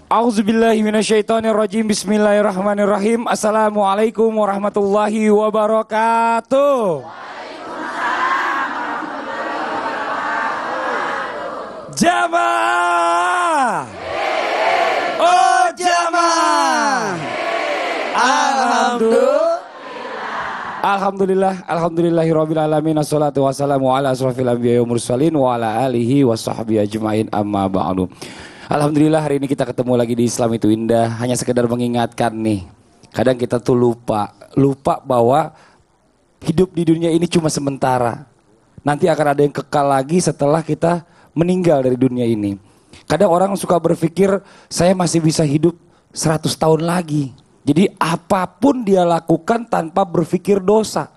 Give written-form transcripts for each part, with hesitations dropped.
A'udzubillahi minasyaitonirrajim. Bismillahirrahmanirrahim. Assalamualaikum warahmatullahi wabarakatuh. Jamaah. Oh jamaah. Alhamdulillahirabbil alamin. Assalatu wassalamu ala asrofil anbiya'i wal mursalin wa ala alihi washabbihi ajmain, amma ba'du. Alhamdulillah hari ini kita ketemu lagi di Islam Itu Indah. Hanya sekedar mengingatkan nih, kadang kita tuh lupa bahwa hidup di dunia ini cuma sementara. Nanti akan ada yang kekal lagi setelah kita meninggal dari dunia ini. Kadang orang suka berpikir saya masih bisa hidup 100 tahun lagi. Jadi apapun dia lakukan tanpa berpikir dosa,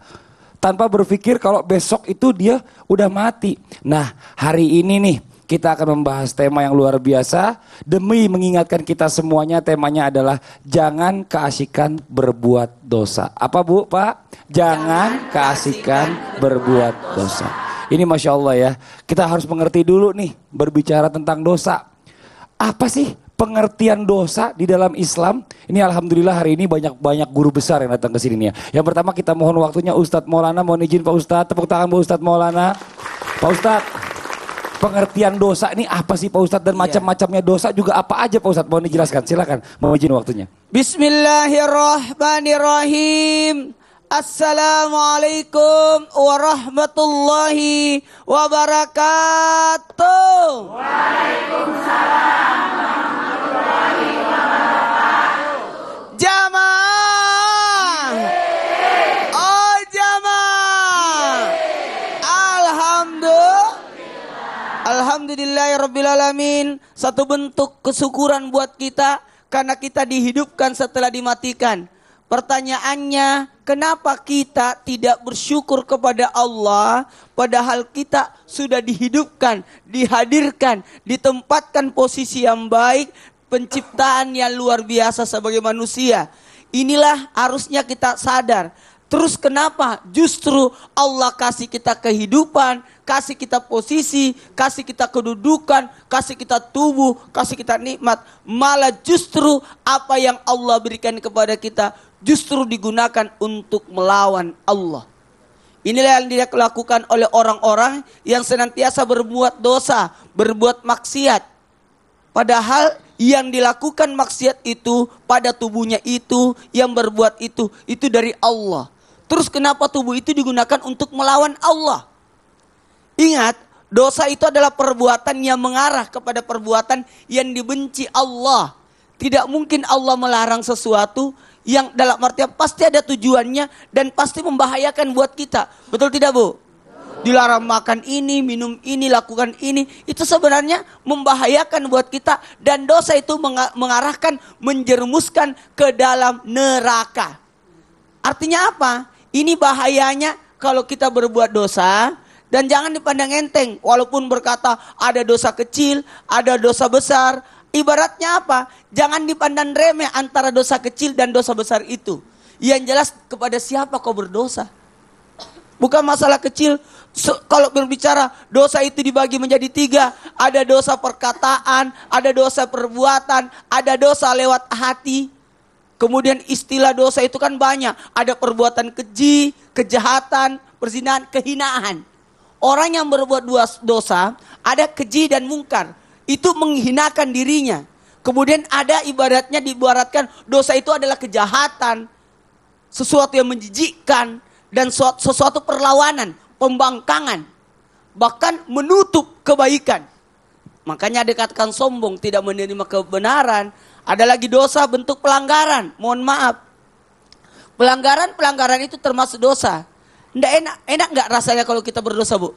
tanpa berpikir kalau besok itu dia udah mati. Nah hari ini nih kita akan membahas tema yang luar biasa demi mengingatkan kita semuanya. Temanya adalah jangan keasikan berbuat dosa. Apa Bu, Pak? Jangan keasikan berbuat dosa. Ini Masya Allah ya, kita harus mengerti dulu nih berbicara tentang dosa. Apa sih pengertian dosa di dalam Islam? Ini alhamdulillah hari ini banyak guru besar yang datang ke sini nih ya. Yang pertama kita mohon waktunya Ustadz Maulana, mohon izin Pak Ustadz, tepuk tangan Bu Ustadz Maulana. Pak Ustadz, pengertian dosa ini apa sih Pak Ustadz dan macam-macamnya dosa juga apa aja Pak Ustadz? Mohon dijelaskan, silakan. Mohon izin waktunya. Bismillahirrahmanirrahim. Assalamualaikum warahmatullahi wabarakatuh. Waalaikumsalam warahmatullahi wabarakatuh. Jamaah. Oh jamaah. Alhamdulillahirrabbilalamin. Satu bentuk kesyukuran buat kita karena kita dihidupkan setelah dimatikan. Pertanyaannya, kenapa kita tidak bersyukur kepada Allah padahal kita sudah dihidupkan, dihadirkan, ditempatkan posisi yang baik, penciptaan yang luar biasa sebagai manusia. Inilah harusnya kita sadar. Terus kenapa justru Allah kasih kita kehidupan, kasih kita posisi, kasih kita kedudukan, kasih kita tubuh, kasih kita nikmat. Malah justru apa yang Allah berikan kepada kita justru digunakan untuk melawan Allah. Inilah yang dilakukan oleh orang-orang yang senantiasa berbuat dosa, berbuat maksiat. Padahal yang dilakukan maksiat itu pada tubuhnya itu, yang berbuat itu dari Allah. Terus kenapa tubuh itu digunakan untuk melawan Allah? Ingat, dosa itu adalah perbuatan yang mengarah kepada perbuatan yang dibenci Allah. Tidak mungkin Allah melarang sesuatu yang dalam artian pasti ada tujuannya dan pasti membahayakan buat kita. Betul tidak Bu? Dilarang makan ini, minum ini, lakukan ini. Itu sebenarnya membahayakan buat kita. Dan dosa itu mengarahkan, menjerumuskan ke dalam neraka. Artinya apa? Ini bahayanya kalau kita berbuat dosa. Dan jangan dipandang enteng. Walaupun berkata ada dosa kecil, ada dosa besar. Ibaratnya apa? Jangan dipandang remeh antara dosa kecil dan dosa besar itu. Yang jelas kepada siapa kau berdosa. Bukan masalah kecil. Kalau berbicara dosa itu dibagi menjadi 3. Ada dosa perkataan, ada dosa perbuatan, ada dosa lewat hati. Kemudian istilah dosa itu kan banyak. Ada perbuatan keji, kejahatan, perzinahan, kehinaan. Orang yang berbuat dosa, ada keji dan mungkar. Itu menghinakan dirinya. Kemudian ada diibaratkan dosa itu adalah kejahatan. Sesuatu yang menjijikkan. Dan sesuatu perlawanan, pembangkangan. Bahkan menutup kebaikan. Makanya dikatakan sombong, tidak menerima kebenaran. Ada lagi dosa bentuk pelanggaran. Mohon maaf. Pelanggaran itu termasuk dosa. Enak gak rasanya kalau kita berdosa Bu?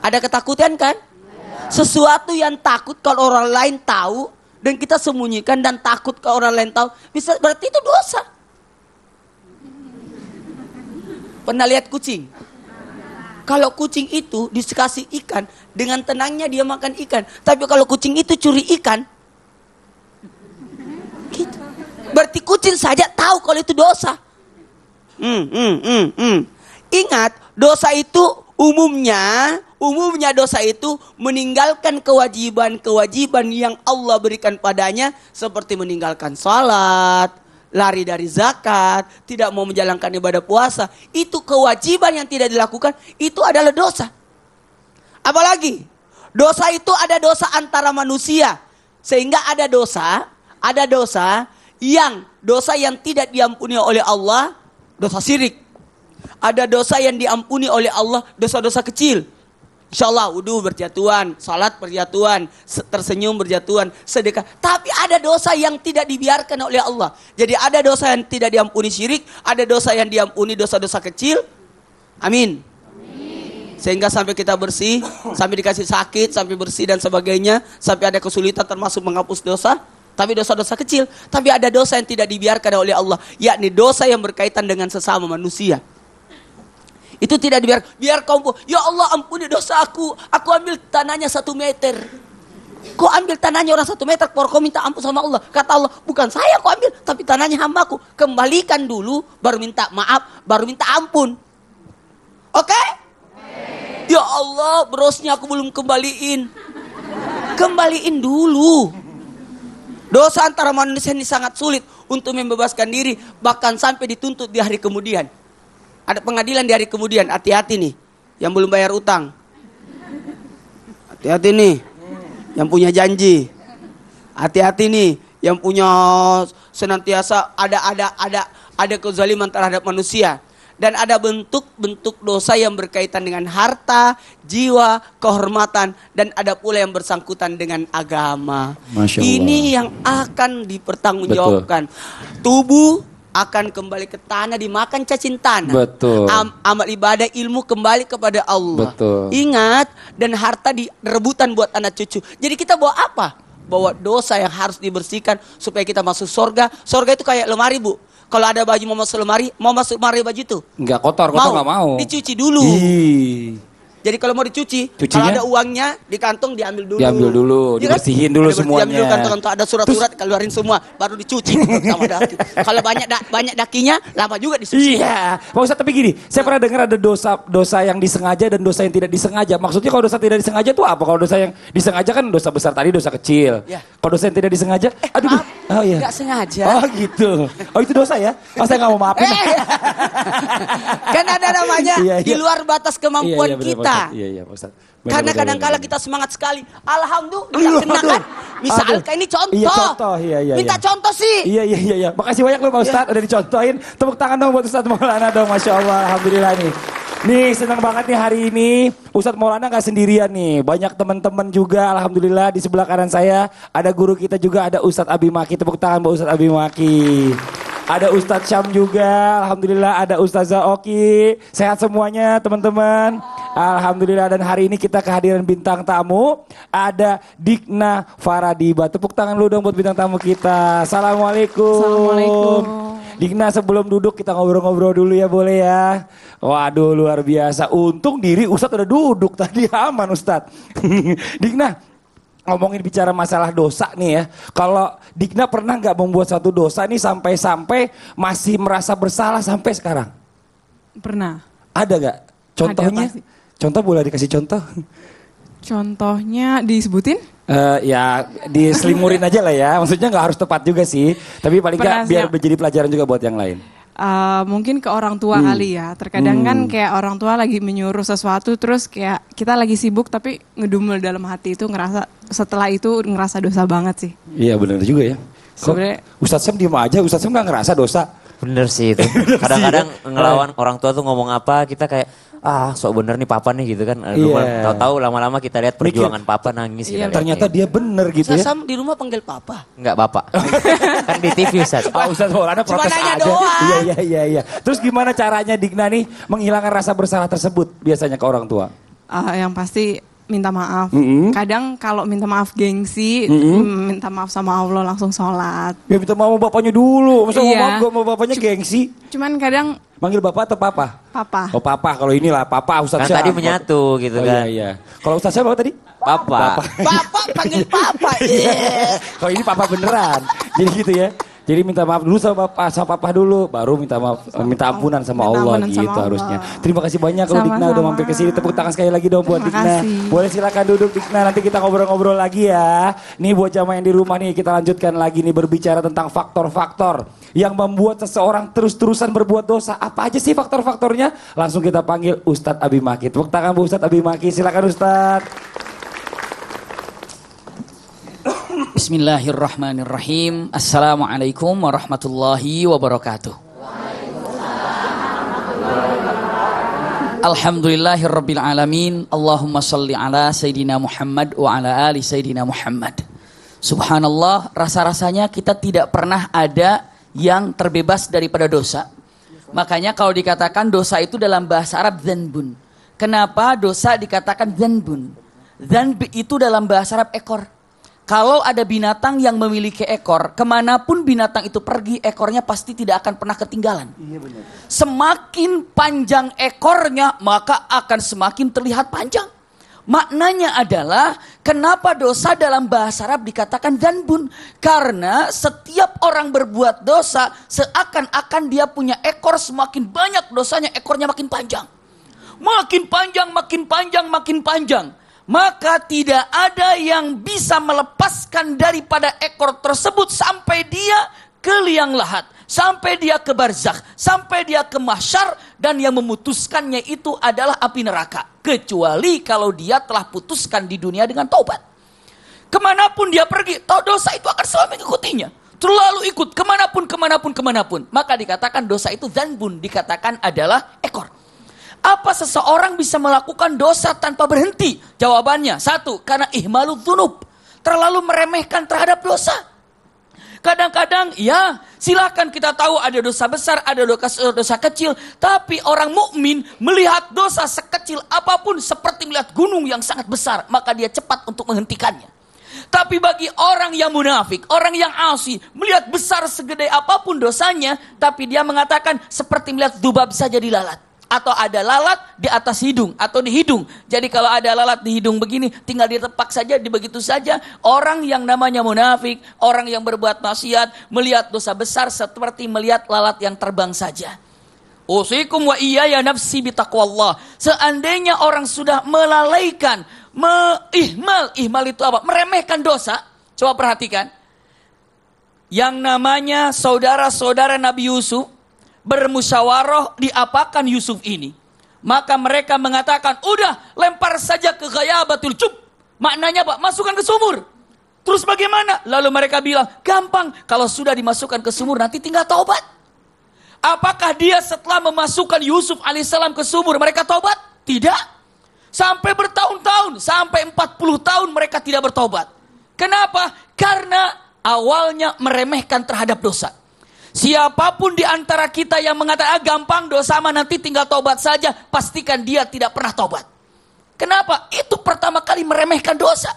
Ada ketakutan kan? Sesuatu yang takut kalau orang lain tahu dan kita sembunyikan dan takut kalau orang lain tahu, berarti itu dosa. Pernah lihat kucing? Kalau kucing itu dikasih ikan, dengan tenangnya dia makan ikan. Tapi kalau kucing itu curi ikan, gitu. Berarti kucing saja tahu kalau itu dosa. Ingat, dosa itu Umumnya dosa itu meninggalkan kewajiban-kewajiban yang Allah berikan padanya, seperti meninggalkan salat, lari dari zakat, tidak mau menjalankan ibadah puasa. Itu kewajiban yang tidak dilakukan, itu adalah dosa. Apalagi dosa itu ada dosa antara manusia, sehingga ada dosa yang tidak diampuni oleh Allah, dosa syirik. Ada dosa yang diampuni oleh Allah, dosa-dosa kecil. Insyaallah wudu berjatuhan, salat berjatuhan, tersenyum berjatuhan, sedekah. Tapi ada dosa yang tidak dibiarkan oleh Allah. Jadi ada dosa yang tidak diampuni syirik, ada dosa yang diampuni dosa-dosa kecil. Amin. Sehingga sampai kita bersih, sampai dikasih sakit, sampai bersih dan sebagainya, sampai ada kesulitan termasuk menghapus dosa. Tapi dosa-dosa kecil. Tapi ada dosa yang tidak dibiarkan oleh Allah, yakni dosa yang berkaitan dengan sesama manusia. Itu tidak dibiarkan. Biar kaum, ya Allah ampuni dosa aku ambil tanahnya 1 meter. Kau ambil tanahnya orang 1 meter, kau minta ampun sama Allah. Kata Allah, bukan saya kau ambil, tapi tanahnya hambaku. Kembalikan dulu, baru minta maaf, baru minta ampun. Oke? Ya Allah, brosnya aku belum kembaliin. Kembaliin dulu. Dosa antara manusia ini sangat sulit untuk membebaskan diri, bahkan sampai dituntut di hari kemudian. Ada pengadilan di hari kemudian, hati-hati nih yang belum bayar utang. Hati-hati nih yang punya janji. Hati-hati nih yang punya senantiasa ada kezaliman terhadap manusia. Dan ada bentuk-bentuk dosa yang berkaitan dengan harta, jiwa, kehormatan, dan ada pula yang bersangkutan dengan agama. Masya Allah. Ini yang akan dipertanggungjawabkan. Tubuh akan kembali ke tanah, dimakan cacing tanah. Betul. Amal ibadah, ilmu kembali kepada Allah. Betul. Ingat, dan harta direbutan buat anak cucu. Jadi kita bawa apa? Bawa dosa yang harus dibersihkan supaya kita masuk surga. Surga itu kayak lemari, Bu. Kalau ada baju mau masuk lemari baju itu? Enggak kotor nggak mau. Dicuci dulu. Jadi kalau mau dicuci, kalau ada uangnya di kantong diambil dulu. Diambil dulu, dibersihin dulu semuanya. Diambil dulu kantong-kantong, ada surat-surat, keluarin semua, baru dicuci sama daki. Kalau banyak dakinya, lama juga disuci. Iya, Pak Ustadz, tapi gini, saya pernah dengar ada dosa yang disengaja dan dosa yang tidak disengaja. Maksudnya kalau dosa tidak disengaja itu apa? Kalau dosa yang disengaja kan dosa besar tadi, dosa kecil. Ya. Kalau dosa yang tidak disengaja, oh iya. Nggak sengaja. Oh gitu. Oh itu dosa ya? Oh saya nggak mau maafin. Kan ada namanya Iya. di luar batas kemampuan Iya, bener, kita. Iya, Pak Ustadz. Karena kadang-kala kita semangat sekali. Alhamdulillah kena kan. Misalkan ini contoh. Iya, contoh. Iya. Minta contoh sih. Iya. Makasih banyak loh Pak Ustadz udah dicontohin. Tepuk tangan dong buat Ustadz Maulana dong. Masya Allah. Alhamdulillah nih. Nih senang banget nih hari ini Ustadz Maulana gak sendirian nih. Banyak teman-teman juga alhamdulillah di sebelah kanan saya. Ada guru kita juga, ada Ustadz Abi Maki. Tepuk tangan buat Ustadz Abi Maki. Ada Ustadz Syam juga, alhamdulillah. Ada Ustazah Oki. Sehat semuanya teman-teman. Alhamdulillah. Dan hari ini kita kehadiran bintang tamu. Ada Dikna Faradiba. Tepuk tangan lu dong buat bintang tamu kita. Assalamualaikum. Assalamualaikum. Dikna sebelum duduk kita ngobrol-ngobrol dulu ya, boleh ya. Waduh luar biasa. Untung diri Ustadz udah duduk tadi, aman Ustadz. Dikna, ngomongin bicara masalah dosa nih ya. Kalau Dikna pernah nggak membuat satu dosa nih sampai-sampai masih merasa bersalah sampai sekarang? Pernah. Ada nggak? Contohnya? Ada, pasti. Contoh boleh dikasih contoh? Contohnya disebutin? Ya diselimurin aja lah ya. Maksudnya nggak harus tepat juga sih. Tapi paling nggak biar menjadi pelajaran juga buat yang lain. Mungkin ke orang tua kali ya. Terkadang kan kayak orang tua lagi menyuruh sesuatu terus kayak kita lagi sibuk tapi ngedumel dalam hati itu ngerasa setelah itu ngerasa dosa banget sih. Iya benar juga ya. Sebenarnya Ustadz Sam diem aja, Ustadz Sam nggak ngerasa dosa. Bener sih itu. Kadang-kadang ngelawan orang tua tuh ngomong apa kita kayak sok bener nih papa nih gitu kan. Tahu-tahu lama-lama kita lihat perjuangan papa nangis. Iya, ternyata dia bener gitu ya. Sam di rumah panggil papa. Enggak bapak. Kan di TV Ustaz. Pak Ustadz Maulana protes nanya aja. doang. Iya. Terus gimana caranya Dikna nih menghilangkan rasa bersalah tersebut biasanya ke orang tua? yang pasti minta maaf. Kadang kalau minta maaf gengsi, minta maaf sama Allah langsung sholat. Ya minta maaf sama bapaknya dulu. Masa Iya. mau bapaknya gengsi? Cuman kadang Manggil bapak atau papa? papa. Oh papa, kalau inilah papa Ustadz Kan Syam. tadi menyatu gitu Oh kan. iya. Kalau Ustadz Syam apa tadi? Papa. Papa panggil papa. Yes. Kalau ini papa beneran. Jadi gitu ya. Jadi minta maaf dulu sama papa dulu, baru minta maaf, minta ampunan sama Minta Allah ampunan gitu sama Allah. harusnya. Terima kasih banyak loh Dikna udah Sama-sama. mampir ke sini. Tepuk tangan sekali lagi dong buat Terima Dikna. kasih. Boleh silakan duduk Dikna, nanti kita ngobrol-ngobrol lagi ya. Nih buat jamaah yang di rumah nih, kita lanjutkan lagi nih berbicara tentang faktor-faktor yang membuat seseorang terus-terusan berbuat dosa. Apa aja sih faktor-faktornya? Langsung kita panggil Ustadz Abi Maki. Tepuk tangan Bu Ustadz Abi Maki, silakan Ustadz. Bismillahirrahmanirrahim. Assalamualaikum warahmatullahi wabarakatuh. Alhamdulillahirabbil alamin. Allahumma shalli ala sayidina Muhammad wa ala ali sayidina Muhammad. Subhanallah, rasa-rasanya kita tidak pernah ada yang terbebas daripada dosa. Makanya kalau dikatakan dosa itu dalam bahasa Arab dzanbun. Kenapa dosa dikatakan dzanbun? Dzanb itu dalam bahasa Arab ekor. Kalau ada binatang yang memiliki ekor, kemanapun binatang itu pergi, ekornya pasti tidak akan pernah ketinggalan. Iya benar. Semakin panjang ekornya, maka akan semakin terlihat panjang. Maknanya adalah, kenapa dosa dalam bahasa Arab dikatakan dzanbun? Karena setiap orang berbuat dosa, seakan-akan dia punya ekor, semakin banyak dosanya, ekornya makin panjang. Makin panjang, makin panjang, makin panjang. Maka tidak ada yang bisa melepaskan daripada ekor tersebut sampai dia ke liang lahat, sampai dia ke barzakh, sampai dia ke mahsyar, dan yang memutuskannya itu adalah api neraka. Kecuali kalau dia telah putuskan di dunia dengan taubat. Kemanapun dia pergi, dosa itu akan selalu mengikutinya. Terlalu ikut kemanapun. Maka dikatakan dosa itu dzanbun, dikatakan adalah ekor. Apa seseorang bisa melakukan dosa tanpa berhenti? Jawabannya, satu, karena ihmalud dzunub, terlalu meremehkan terhadap dosa. Kadang-kadang ya silakan kita tahu ada dosa besar, ada dosa kecil, tapi orang mukmin melihat dosa sekecil apapun seperti melihat gunung yang sangat besar, maka dia cepat untuk menghentikannya. Tapi bagi orang yang munafik, orang yang asi, melihat besar segede apapun dosanya, tapi dia mengatakan seperti melihat dzubab saja di lalat. Atau ada lalat di atas hidung atau di hidung. Jadi kalau ada lalat di hidung begini, tinggal ditepak saja, begitu saja. Orang yang namanya munafik, orang yang berbuat maksiat, melihat dosa besar seperti melihat lalat yang terbang saja. Usikum wa iyaya nafsi bitaqwallah. Seandainya orang sudah melalaikan, ihmal itu apa? Meremehkan dosa. Coba perhatikan. Yang namanya saudara-saudara Nabi Yusuf bermusyawarah diapakan Yusuf ini. Maka mereka mengatakan, udah lempar saja ke ghayabatul jub. Maknanya apa? Masukkan ke sumur. Terus bagaimana? Lalu mereka bilang, gampang. Kalau sudah dimasukkan ke sumur nanti tinggal taubat. Apakah dia setelah memasukkan Yusuf alaihissalam ke sumur mereka taubat? Tidak. Sampai bertahun-tahun, sampai 40 tahun mereka tidak bertaubat. Kenapa? Karena awalnya meremehkan terhadap dosa. Siapapun di antara kita yang mengatakan gampang dosa mah nanti tinggal taubat saja, pastikan dia tidak pernah taubat. Kenapa? Itu pertama kali meremehkan dosa.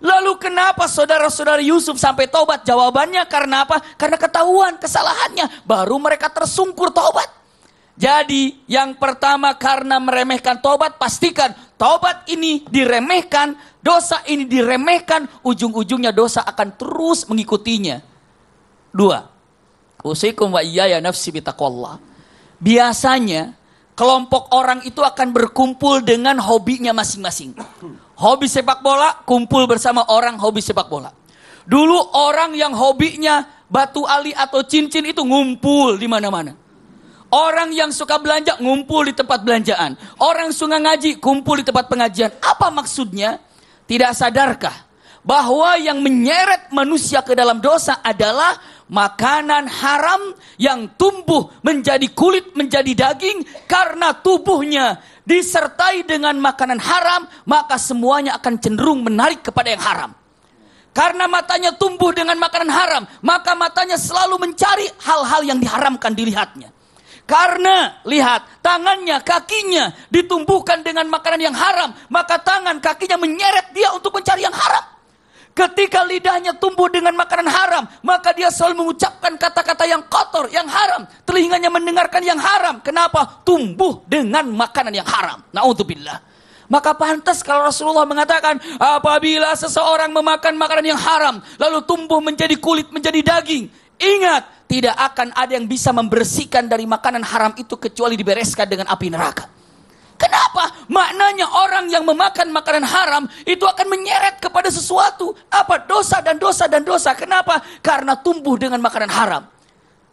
Lalu kenapa saudara-saudara Yusuf sampai taubat? Jawabannya karena apa? Karena ketahuan kesalahannya, baru mereka tersungkur taubat. Jadi yang pertama karena meremehkan taubat, pastikan taubat ini diremehkan, dosa ini diremehkan, ujung-ujungnya dosa akan terus mengikutinya. 2. Usikum wa iyaya nafsi bitaqwallah. Biasanya kelompok orang itu akan berkumpul dengan hobinya masing-masing. Hobi sepak bola, kumpul bersama orang hobi sepak bola. Dulu orang yang hobinya batu ali atau cincin itu ngumpul di mana-mana. Orang yang suka belanja ngumpul di tempat belanjaan. Orang suka ngaji kumpul di tempat pengajian. Apa maksudnya? Tidak sadarkah bahwa yang menyeret manusia ke dalam dosa adalah makanan haram yang tumbuh menjadi kulit, menjadi daging. Karena tubuhnya disertai dengan makanan haram, maka semuanya akan cenderung menarik kepada yang haram. Karena matanya tumbuh dengan makanan haram, maka matanya selalu mencari hal-hal yang diharamkan dilihatnya. Karena lihat, tangannya, kakinya ditumbuhkan dengan makanan yang haram, maka tangan, kakinya menyeret dia untuk mencari yang haram. Ketika lidahnya tumbuh dengan makanan haram, maka dia selalu mengucapkan kata-kata yang kotor, yang haram. Telinganya mendengarkan yang haram. Kenapa? Tumbuh dengan makanan yang haram. Na'udzubillah. Maka pantas kalau Rasulullah mengatakan, apabila seseorang memakan makanan yang haram, lalu tumbuh menjadi kulit, menjadi daging, Ingat, tidak akan ada yang bisa membersihkan dari makanan haram itu kecuali dibereskan dengan api neraka. Kenapa? Maknanya orang yang memakan makanan haram itu akan menyeret kepada sesuatu. Apa? Dosa dan dosa dan dosa. Kenapa? Karena tumbuh dengan makanan haram.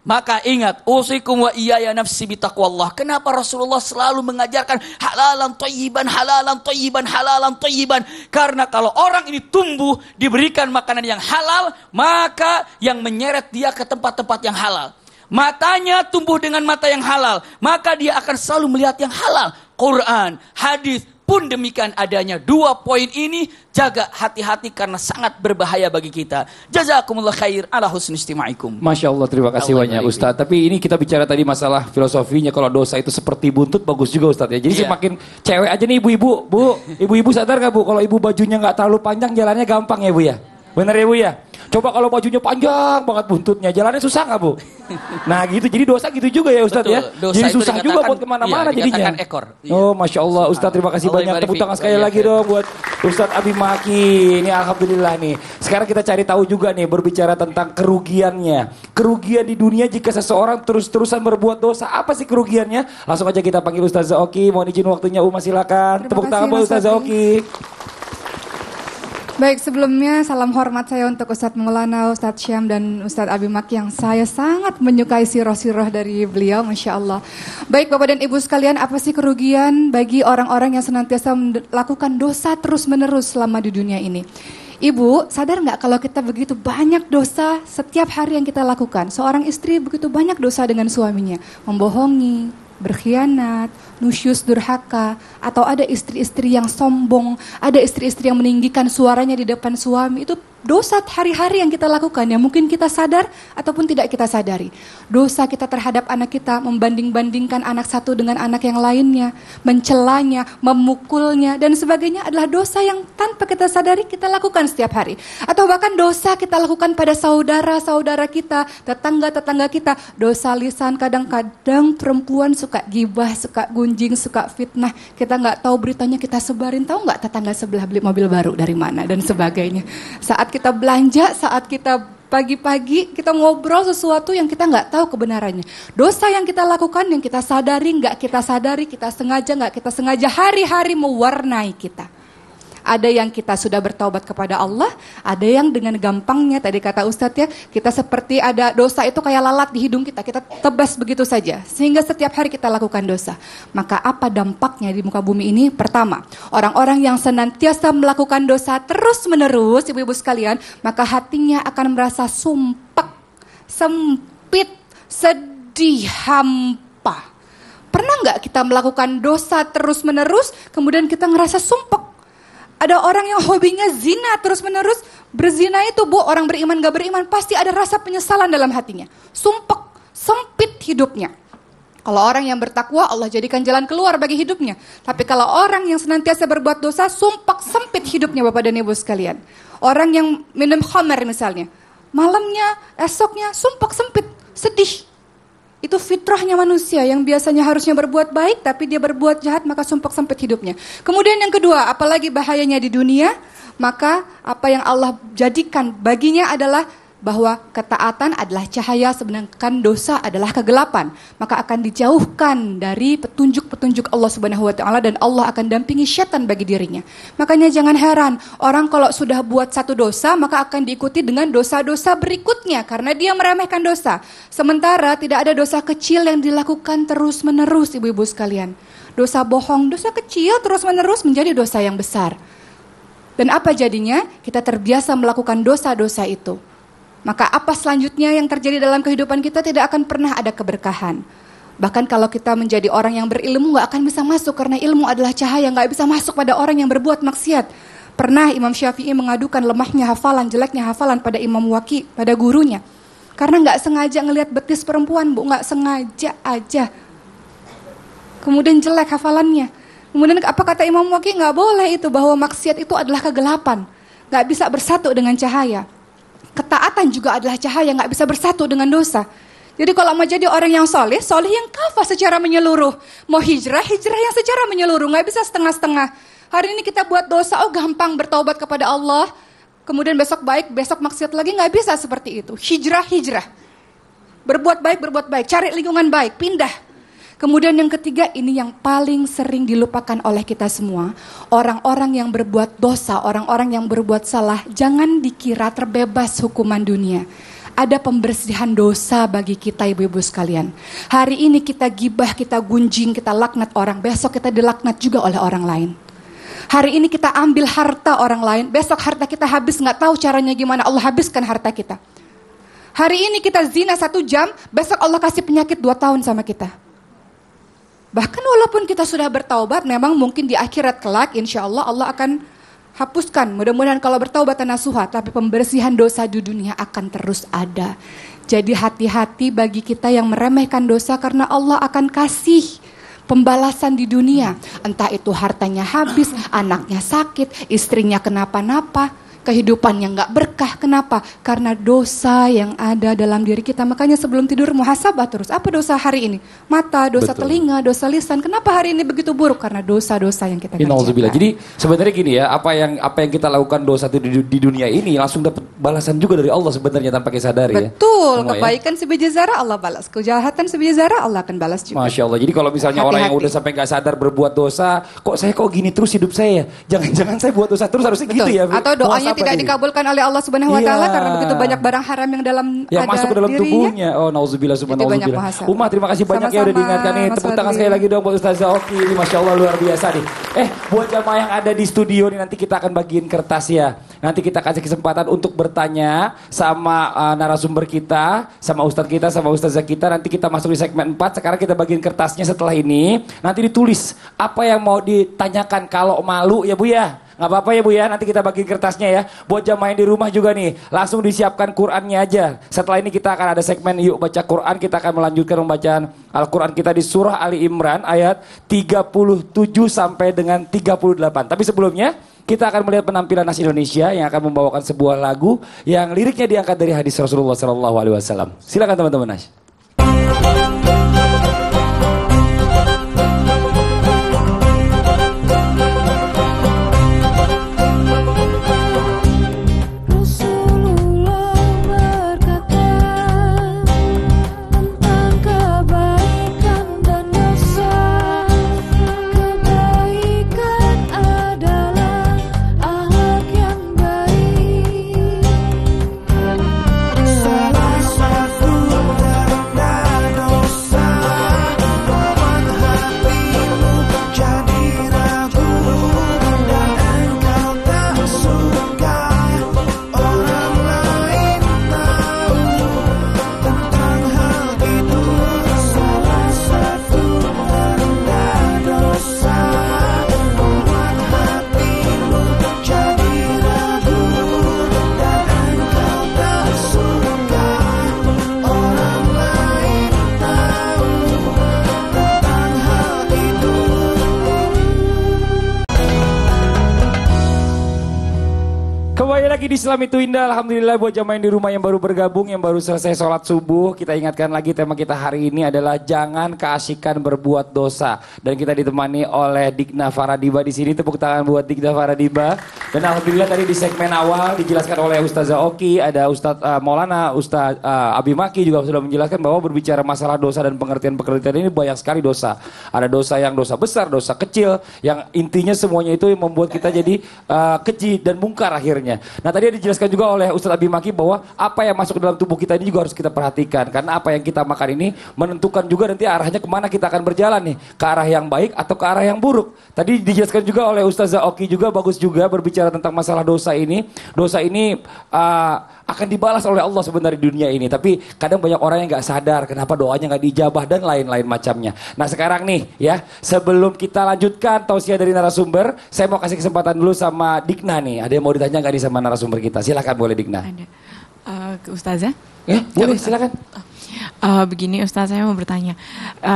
Maka ingat, usikum wa iyaya nafsi bitaqwallah. Kenapa Rasulullah selalu mengajarkan halalan thayyiban, halalan thayyiban, halalan thayyiban? Karena kalau orang ini tumbuh diberikan makanan yang halal, maka yang menyeret dia ke tempat-tempat yang halal. Matanya tumbuh dengan mata yang halal, maka dia akan selalu melihat yang halal. Quran, hadis pun demikian adanya. 2 poin ini jaga hati-hati karena sangat berbahaya bagi kita. Jazakumullah khair ala husni istima'ikum. Masya Allah, terima kasih banyak Ustadz. Tapi ini kita bicara tadi masalah filosofinya. Kalau dosa itu seperti buntut, bagus juga Ustadz ya. Jadi semakin cewek aja nih ibu-ibu. Bu, ibu-ibu sadar gak Bu? Kalau ibu bajunya gak terlalu panjang, jalannya gampang ya Bu ya? Bener ya Bu ya? Coba kalau bajunya panjang banget buntutnya, jalannya susah gak Bu? Nah gitu, jadi dosa gitu juga ya Ustadz ya? Jadi susah juga buat kemana-mana jadinya. Ekor. Oh Masya Allah Ustadz, terima kasih banyak. Tepuk tangan sekali lagi dong buat Ustadz Abi Maki. Ini Alhamdulillah nih. Sekarang kita cari tahu juga nih, berbicara tentang kerugiannya. Kerugian di dunia jika seseorang terus-terusan berbuat dosa. Apa sih kerugiannya? Langsung aja kita panggil Ustaz Zaoki. Mohon izin waktunya Uma, silakan. Tepuk tangan buat Ustaz Zaoki. Baik, sebelumnya salam hormat saya untuk Ustadz Maulana, Ustadz Syam, dan Ustadz Abi Maki yang saya sangat menyukai sirah-sirah dari beliau, Masya Allah. Baik Bapak dan Ibu sekalian, apa sih kerugian bagi orang-orang yang senantiasa melakukan dosa terus-menerus selama di dunia ini? Ibu, sadar nggak kalau kita begitu banyak dosa setiap hari yang kita lakukan? Seorang istri begitu banyak dosa dengan suaminya, membohongi, berkhianat, nusyus, durhaka, atau ada istri-istri yang sombong, ada istri-istri yang meninggikan suaranya di depan suami. Itu dosa hari-hari yang kita lakukan yang mungkin kita sadar ataupun tidak kita sadari. Dosa kita terhadap anak kita, membanding-bandingkan anak satu dengan anak yang lainnya, mencelanya, memukulnya, dan sebagainya adalah dosa yang tanpa kita sadari kita lakukan setiap hari. Atau bahkan dosa kita lakukan pada saudara-saudara kita, tetangga-tetangga kita. Dosa lisan, kadang-kadang perempuan suka gibah, suka gunjing, suka fitnah. Kita nggak tahu beritanya, kita sebarin. Tahu nggak tetangga sebelah beli mobil baru dari mana dan sebagainya. Saat kita belanja, saat kita pagi-pagi kita ngobrol sesuatu yang kita nggak tahu kebenarannya. Dosa yang kita lakukan, yang kita sadari, nggak kita sadari, kita sengaja, nggak kita sengaja, hari-hari mewarnai kita. Ada yang kita sudah bertaubat kepada Allah, ada yang dengan gampangnya, tadi kata Ustadz ya, kita seperti ada dosa itu kayak lalat di hidung kita tebas begitu saja, sehingga setiap hari kita lakukan dosa. Maka apa dampaknya di muka bumi ini? Pertama, orang-orang yang senantiasa melakukan dosa terus-menerus, ibu-ibu sekalian, maka hatinya akan merasa sumpek, sempit, sedih, hampa. Pernah nggak kita melakukan dosa terus-menerus, kemudian kita ngerasa sumpek? Ada orang yang hobinya zina terus-menerus, berzina itu Bu, orang beriman gak beriman, pasti ada rasa penyesalan dalam hatinya. Sumpek, sempit hidupnya. Kalau orang yang bertakwa, Allah jadikan jalan keluar bagi hidupnya. Tapi kalau orang yang senantiasa berbuat dosa, sumpek, sempit hidupnya Bapak dan Ibu sekalian. Orang yang minum khamar misalnya, malamnya, esoknya, sumpek, sempit, sedih. Itu fitrahnya manusia yang biasanya harusnya berbuat baik, tapi dia berbuat jahat, maka sumpek sempit hidupnya. Kemudian yang kedua, apalagi bahayanya di dunia, maka apa yang Allah jadikan baginya adalah bahwa ketaatan adalah cahaya, sedangkan dosa adalah kegelapan. Maka akan dijauhkan dari petunjuk-petunjuk Allah Subhanahu wa taala, dan Allah akan dampingi syaitan bagi dirinya. Makanya jangan heran, orang kalau sudah buat satu dosa, maka akan diikuti dengan dosa-dosa berikutnya karena dia meremehkan dosa. Sementara tidak ada dosa kecil yang dilakukan terus-menerus, ibu-ibu sekalian. Dosa bohong, dosa kecil terus-menerus menjadi dosa yang besar. Dan apa jadinya? Kita terbiasa melakukan dosa-dosa itu. Maka apa selanjutnya yang terjadi dalam kehidupan kita? Tidak akan pernah ada keberkahan. Bahkan kalau kita menjadi orang yang berilmu, gak akan bisa masuk, karena ilmu adalah cahaya, gak bisa masuk pada orang yang berbuat maksiat. Pernah Imam Syafi'i mengadukan lemahnya hafalan, jeleknya hafalan pada Imam Waki, pada gurunya. Karena gak sengaja ngelihat betis perempuan, Bu, gak sengaja aja. Kemudian jelek hafalannya. Kemudian apa kata Imam Waki? Gak boleh itu, bahwa maksiat itu adalah kegelapan. Gak bisa bersatu dengan cahaya. Ketaatan juga adalah cahaya, gak bisa bersatu dengan dosa. Jadi kalau mau jadi orang yang soleh, soleh yang kafah secara menyeluruh. Mau hijrah, hijrah yang secara menyeluruh, gak bisa setengah-setengah. Hari ini kita buat dosa, oh gampang bertaubat kepada Allah. Kemudian besok baik, besok maksiat lagi, gak bisa seperti itu. Hijrah, hijrah. Berbuat baik, cari lingkungan baik, pindah. Kemudian yang ketiga, ini yang paling sering dilupakan oleh kita semua. Orang-orang yang berbuat dosa, orang-orang yang berbuat salah, jangan dikira terbebas hukuman dunia. Ada pembersihan dosa bagi kita ibu-ibu sekalian. Hari ini kita gibah, kita gunjing, kita laknat orang. Besok kita dilaknat juga oleh orang lain. Hari ini kita ambil harta orang lain. Besok harta kita habis, gak tahu caranya gimana Allah habiskan harta kita. Hari ini kita zina 1 jam, besok Allah kasih penyakit 2 tahun sama kita. Bahkan walaupun kita sudah bertaubat, memang mungkin di akhirat kelak insya Allah Allah akan hapuskan. Mudah-mudahan kalau bertaubat dan nasuha, tapi pembersihan dosa di dunia akan terus ada. Jadi hati-hati bagi kita yang meremehkan dosa karena Allah akan kasih pembalasan di dunia. Entah itu hartanya habis, anaknya sakit, istrinya kenapa-napa. Kehidupannya nggak berkah, kenapa? Karena dosa yang ada dalam diri kita. Makanya sebelum tidur muhasabah terus. Apa dosa hari ini? Mata, dosa telinga, dosa lisan. Kenapa hari ini begitu buruk? Karena dosa-dosa yang kita kerjakan. Jadi sebenarnya gini ya, apa yang kita lakukan dosa di dunia ini langsung dapat balasan juga dari Allah sebenarnya tanpa kita sadari ya. Betul, kebaikan sebiji zarah Allah balas, kejahatan sebiji zarah Allah akan balas juga. Masya Allah. Jadi kalau misalnya orang yang udah sampai nggak sadar berbuat dosa, kok gini terus hidup saya? Jangan-jangan saya buat dosa terus, harusnya gitu ya. Atau doanya tidak dikabulkan oleh Allah Subhanahu wa taala karena begitu banyak barang haram yang masuk ke dalam tubuhnya. Oh, nauzubillah subhanallah. Umar, terima kasih banyak ya udah diingatkan nih. Tepuk tangan sekali lagi dong buat Ustazah Oki. Ini Masya Allah luar biasa nih. Buat jamaah yang ada di studio nih, nanti kita akan bagiin kertas ya. Nanti kita kasih kesempatan untuk bertanya sama narasumber kita, sama ustadz kita, sama ustazah kita. Nanti kita masuk di segmen 4. Sekarang kita bagiin kertasnya setelah ini. Nanti ditulis apa yang mau ditanyakan. Kalau malu ya Bu ya. Gak apa-apa ya Bu ya, nanti kita bagi kertasnya ya. Buat jamaah yang di rumah juga nih, langsung disiapkan Qurannya aja. Setelah ini kita akan ada segmen Yuk Baca Quran. Kita akan melanjutkan pembacaan Al-Quran kita di surah Ali Imran ayat 37 sampai dengan 38. Tapi sebelumnya kita akan melihat penampilan Nas Indonesia yang akan membawakan sebuah lagu yang liriknya diangkat dari hadis Rasulullah SAW. Silakan teman-teman Nas. Di Islam itu indah, alhamdulillah buat jamaah yang di rumah yang baru bergabung, yang baru selesai sholat subuh. Kita ingatkan lagi tema kita hari ini adalah jangan keasikan berbuat dosa. Dan kita ditemani oleh Dikna Faradiba di sini. Tepuk tangan buat Dikna Faradiba. Dan alhamdulillah tadi di segmen awal dijelaskan oleh Ustazah Oki, ada Ustadz Maulana, Ustadz Abi Maki juga sudah menjelaskan bahwa berbicara masalah dosa dan pengertian-pengertian ini banyak sekali dosa. Ada dosa yang dosa besar, dosa kecil, yang intinya semuanya itu yang membuat kita jadi keji dan mungkar akhirnya. Nah tadi dijelaskan juga oleh Ustadz Abi Maki bahwa apa yang masuk ke dalam tubuh kita ini juga harus kita perhatikan. Karena apa yang kita makan ini menentukan juga nanti arahnya kemana kita akan berjalan nih. Ke arah yang baik atau ke arah yang buruk. Tadi dijelaskan juga oleh Ustazah Oki juga, bagus juga berbicara tentang masalah dosa ini. Dosa ini akan dibalas oleh Allah sebenarnya di dunia ini. Tapi kadang banyak orang yang gak sadar kenapa doanya gak diijabah dan lain-lain macamnya. Nah sekarang nih ya, sebelum kita lanjutkan tausiah dari narasumber, saya mau kasih kesempatan dulu sama Dikna nih. Ada yang mau ditanya gak nih sama narasumber kita? Silakan boleh Dikna. Ada. Ke Ustazah? Ya boleh silakan. Begini Ustaz, saya mau bertanya.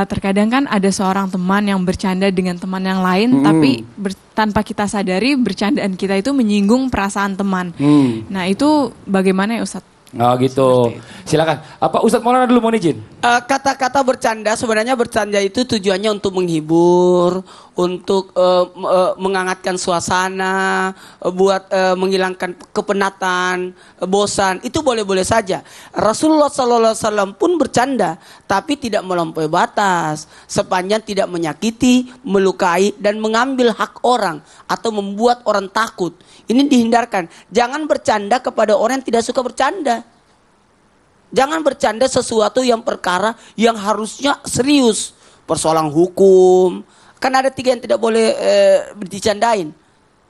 Terkadang kan ada seorang teman yang bercanda dengan teman yang lain, tapi tanpa kita sadari bercandaan kita itu menyinggung perasaan teman. Nah itu bagaimana ya Ustaz? Oh gitu. Silakan. Apa Ustadz Maulana dulu mau izin? Kata-kata bercanda sebenarnya bercanda itu tujuannya untuk menghibur, untuk menghangatkan suasana, buat menghilangkan kepenatan, bosan. Itu boleh-boleh saja. Rasulullah SAW pun bercanda, tapi tidak melampaui batas, sepanjang tidak menyakiti, melukai, dan mengambil hak orang atau membuat orang takut. Ini dihindarkan. Jangan bercanda kepada orang yang tidak suka bercanda. Jangan bercanda sesuatu yang perkara yang harusnya serius. Persoalan hukum. Kan ada 3 yang tidak boleh dicandain.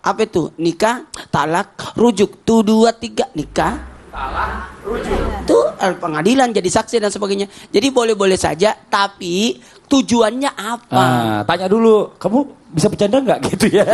Apa itu? Nikah, talak, rujuk. Tuh 2, 3. Nikah, talak, rujuk. Tuh pengadilan jadi saksi dan sebagainya. Jadi boleh-boleh saja. Tapi tujuannya apa? Tanya dulu, kamu bisa bercanda nggak gitu ya?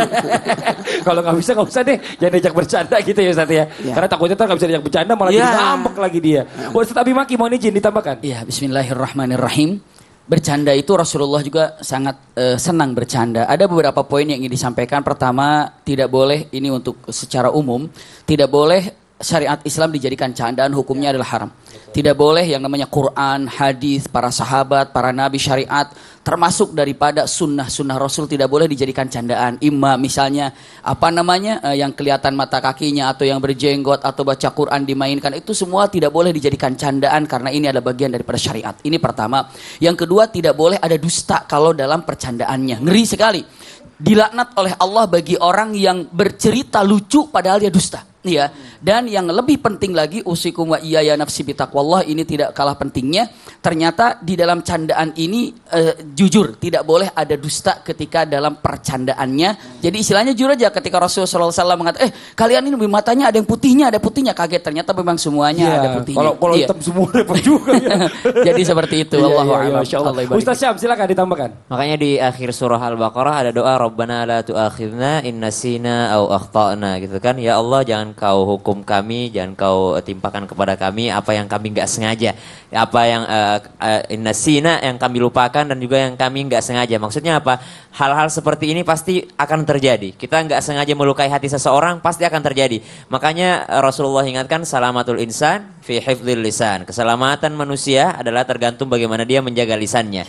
Kalau nggak bisa nggak usah deh, jangan diajak bercanda gitu ya Ustaz ya. Karena takutnya ntar nggak bisa diajak bercanda malah jadi ngambek lagi dia. Ustaz Abi Maki mau izin ditambahkan? Iya, bismillahirrahmanirrahim. Bercanda itu Rasulullah juga sangat senang bercanda. Ada beberapa poin yang ingin disampaikan. Pertama, tidak boleh, ini untuk secara umum, tidak boleh syariat Islam dijadikan candaan, hukumnya adalah haram. Tidak boleh yang namanya Quran, hadis, para sahabat, para nabi, syariat, termasuk daripada sunnah Rasul tidak boleh dijadikan candaan. Imam misalnya yang kelihatan mata kakinya atau yang berjenggot atau baca Quran dimainkan, itu semua tidak boleh dijadikan candaan karena ini adalah bagian daripada syariat. Ini pertama. Yang kedua, tidak boleh ada dusta kalau dalam percandaannya. Ngeri sekali. Dilaknat oleh Allah bagi orang yang bercerita lucu padahal dia dusta. Ya, dan yang lebih penting lagi, usikum wa iyaya nafsi bitaqwallah, ini tidak kalah pentingnya. Ternyata di dalam candaan ini jujur, tidak boleh ada dusta ketika dalam percandaannya. Jadi istilahnya jujur aja. Ketika Rasulullah SAW mengatakan, kalian ini matanya ada yang putihnya, kaget. Ternyata memang semuanya ada putihnya. Kalau hitam semua repot juga ya. Jadi seperti itu. Wallahu a'lam. Ustaz Syam silakan ditambahkan. Makanya di akhir surah Al-Baqarah ada doa Rabbana la tu'akhidna in nasina au akhtana gitu kan. Ya Allah, jangan kau hukum kami, jangan kau timpakan kepada kami apa yang kami nggak sengaja, apa yang nasina yang kami lupakan dan juga yang kami nggak sengaja. Maksudnya apa? Hal-hal seperti ini pasti akan terjadi. Kita nggak sengaja melukai hati seseorang pasti akan terjadi. Makanya Rasulullah ingatkan salamatul insan fi hifdzil lisan. Keselamatan manusia adalah tergantung bagaimana dia menjaga lisannya.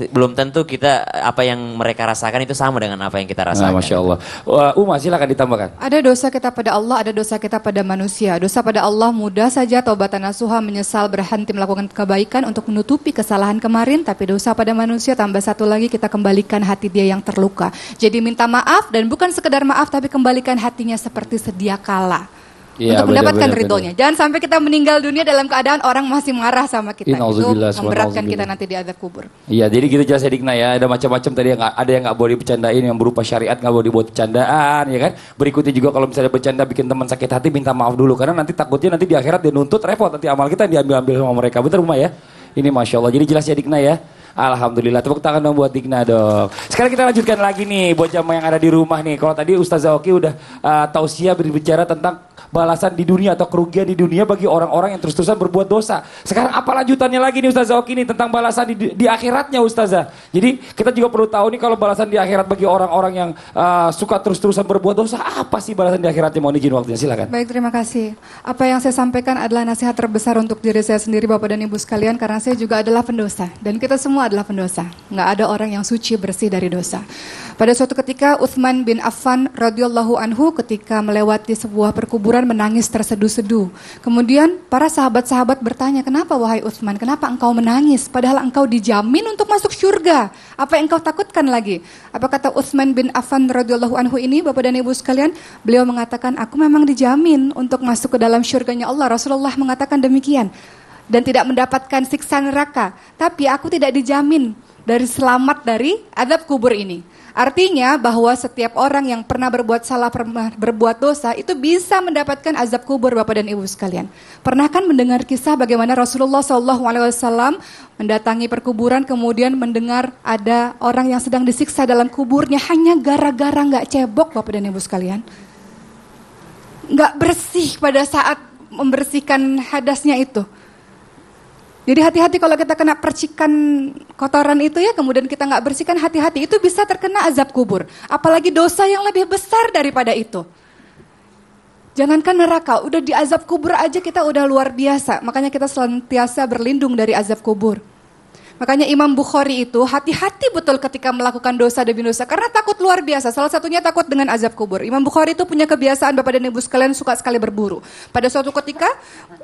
Belum tentu kita apa yang mereka rasakan itu sama dengan apa yang kita rasakan. Masya Allah. Uma silakan ditambahkan. Ada dosa kita pada Allah, ada dosa kita pada manusia. Dosa pada Allah mudah saja, taubatan nasuha, menyesal, berhenti melakukan kebaikan untuk menutupi kesalahan kemarin. Tapi dosa pada manusia tambah satu lagi, kita kembalikan hati dia yang terluka. Jadi minta maaf dan bukan sekedar maaf, tapi kembalikan hatinya seperti sedia kala. Ya, untuk mendapatkan ridhonya. Jangan sampai kita meninggal dunia dalam keadaan orang masih marah sama kita. Itu memberatkan kita nanti di azab kubur. Iya, jadi gitu jelas ya Dikna ya. Ada macam-macam tadi yang ada yang nggak boleh bercandain, yang berupa syariat nggak boleh dibuat bercandaan, ya kan. Berikutnya juga kalau misalnya bercanda bikin teman sakit hati, minta maaf dulu karena nanti takutnya nanti di akhirat dia nuntut, repot nanti amal kita diambil-ambil sama mereka. Betul Uma ya? Ini Masya Allah. Jadi jelas ya Dikna ya. Alhamdulillah, tepuk tangan dong buat Dikna dong. Sekarang kita lanjutkan lagi nih buat jamaah yang ada di rumah nih. Kalau tadi Ustazah Oki udah tausiah berbicara tentang balasan di dunia atau kerugian di dunia bagi orang-orang yang terus-terusan berbuat dosa. Sekarang apa lanjutannya lagi nih Ustazah Oki nih tentang balasan di akhiratnya Ustazah. Jadi kita juga perlu tahu nih kalau balasan di akhirat bagi orang-orang yang suka terus-terusan berbuat dosa, apa sih balasan di akhiratnya? Mohon izin waktunya, silakan. Baik, terima kasih. Apa yang saya sampaikan adalah nasihat terbesar untuk diri saya sendiri, Bapak dan Ibu sekalian, karena saya juga adalah pendosa dan kita semua adalah pendosa. Nggak ada orang yang suci bersih dari dosa. Pada suatu ketika Utsman bin Affan radhiyallahu anhu ketika melewati sebuah perkuburan menangis terseduh-seduh. Kemudian para sahabat-sahabat bertanya, "Kenapa wahai Utsman? Kenapa engkau menangis padahal engkau dijamin untuk masuk surga? Apa yang engkau takutkan lagi?" Apa kata Utsman bin Affan radhiyallahu anhu ini, Bapak dan Ibu sekalian? Beliau mengatakan, "Aku memang dijamin untuk masuk ke dalam surganya Allah." Rasulullah mengatakan demikian. Dan tidak mendapatkan siksa neraka. Tapi aku tidak dijamin dari selamat dari azab kubur ini. Artinya bahwa setiap orang yang pernah berbuat salah, pernah berbuat dosa itu bisa mendapatkan azab kubur, Bapak dan Ibu sekalian. Pernah kan mendengar kisah bagaimana Rasulullah SAW mendatangi perkuburan kemudian mendengar ada orang yang sedang disiksa dalam kuburnya hanya gara-gara nggak cebok, Bapak dan Ibu sekalian. Nggak bersih pada saat membersihkan hadasnya itu. Jadi hati-hati kalau kita kena percikan kotoran itu ya, kemudian kita nggak bersihkan, hati-hati, itu bisa terkena azab kubur. Apalagi dosa yang lebih besar daripada itu. Jangankan neraka, udah di azab kubur aja kita udah luar biasa. Makanya kita senantiasa berlindung dari azab kubur. Makanya Imam Bukhari itu hati-hati betul ketika melakukan dosa demi dosa. Karena takut luar biasa, salah satunya takut dengan azab kubur. Imam Bukhari itu punya kebiasaan, Bapak dan Ibu sekalian, suka sekali berburu. Pada suatu ketika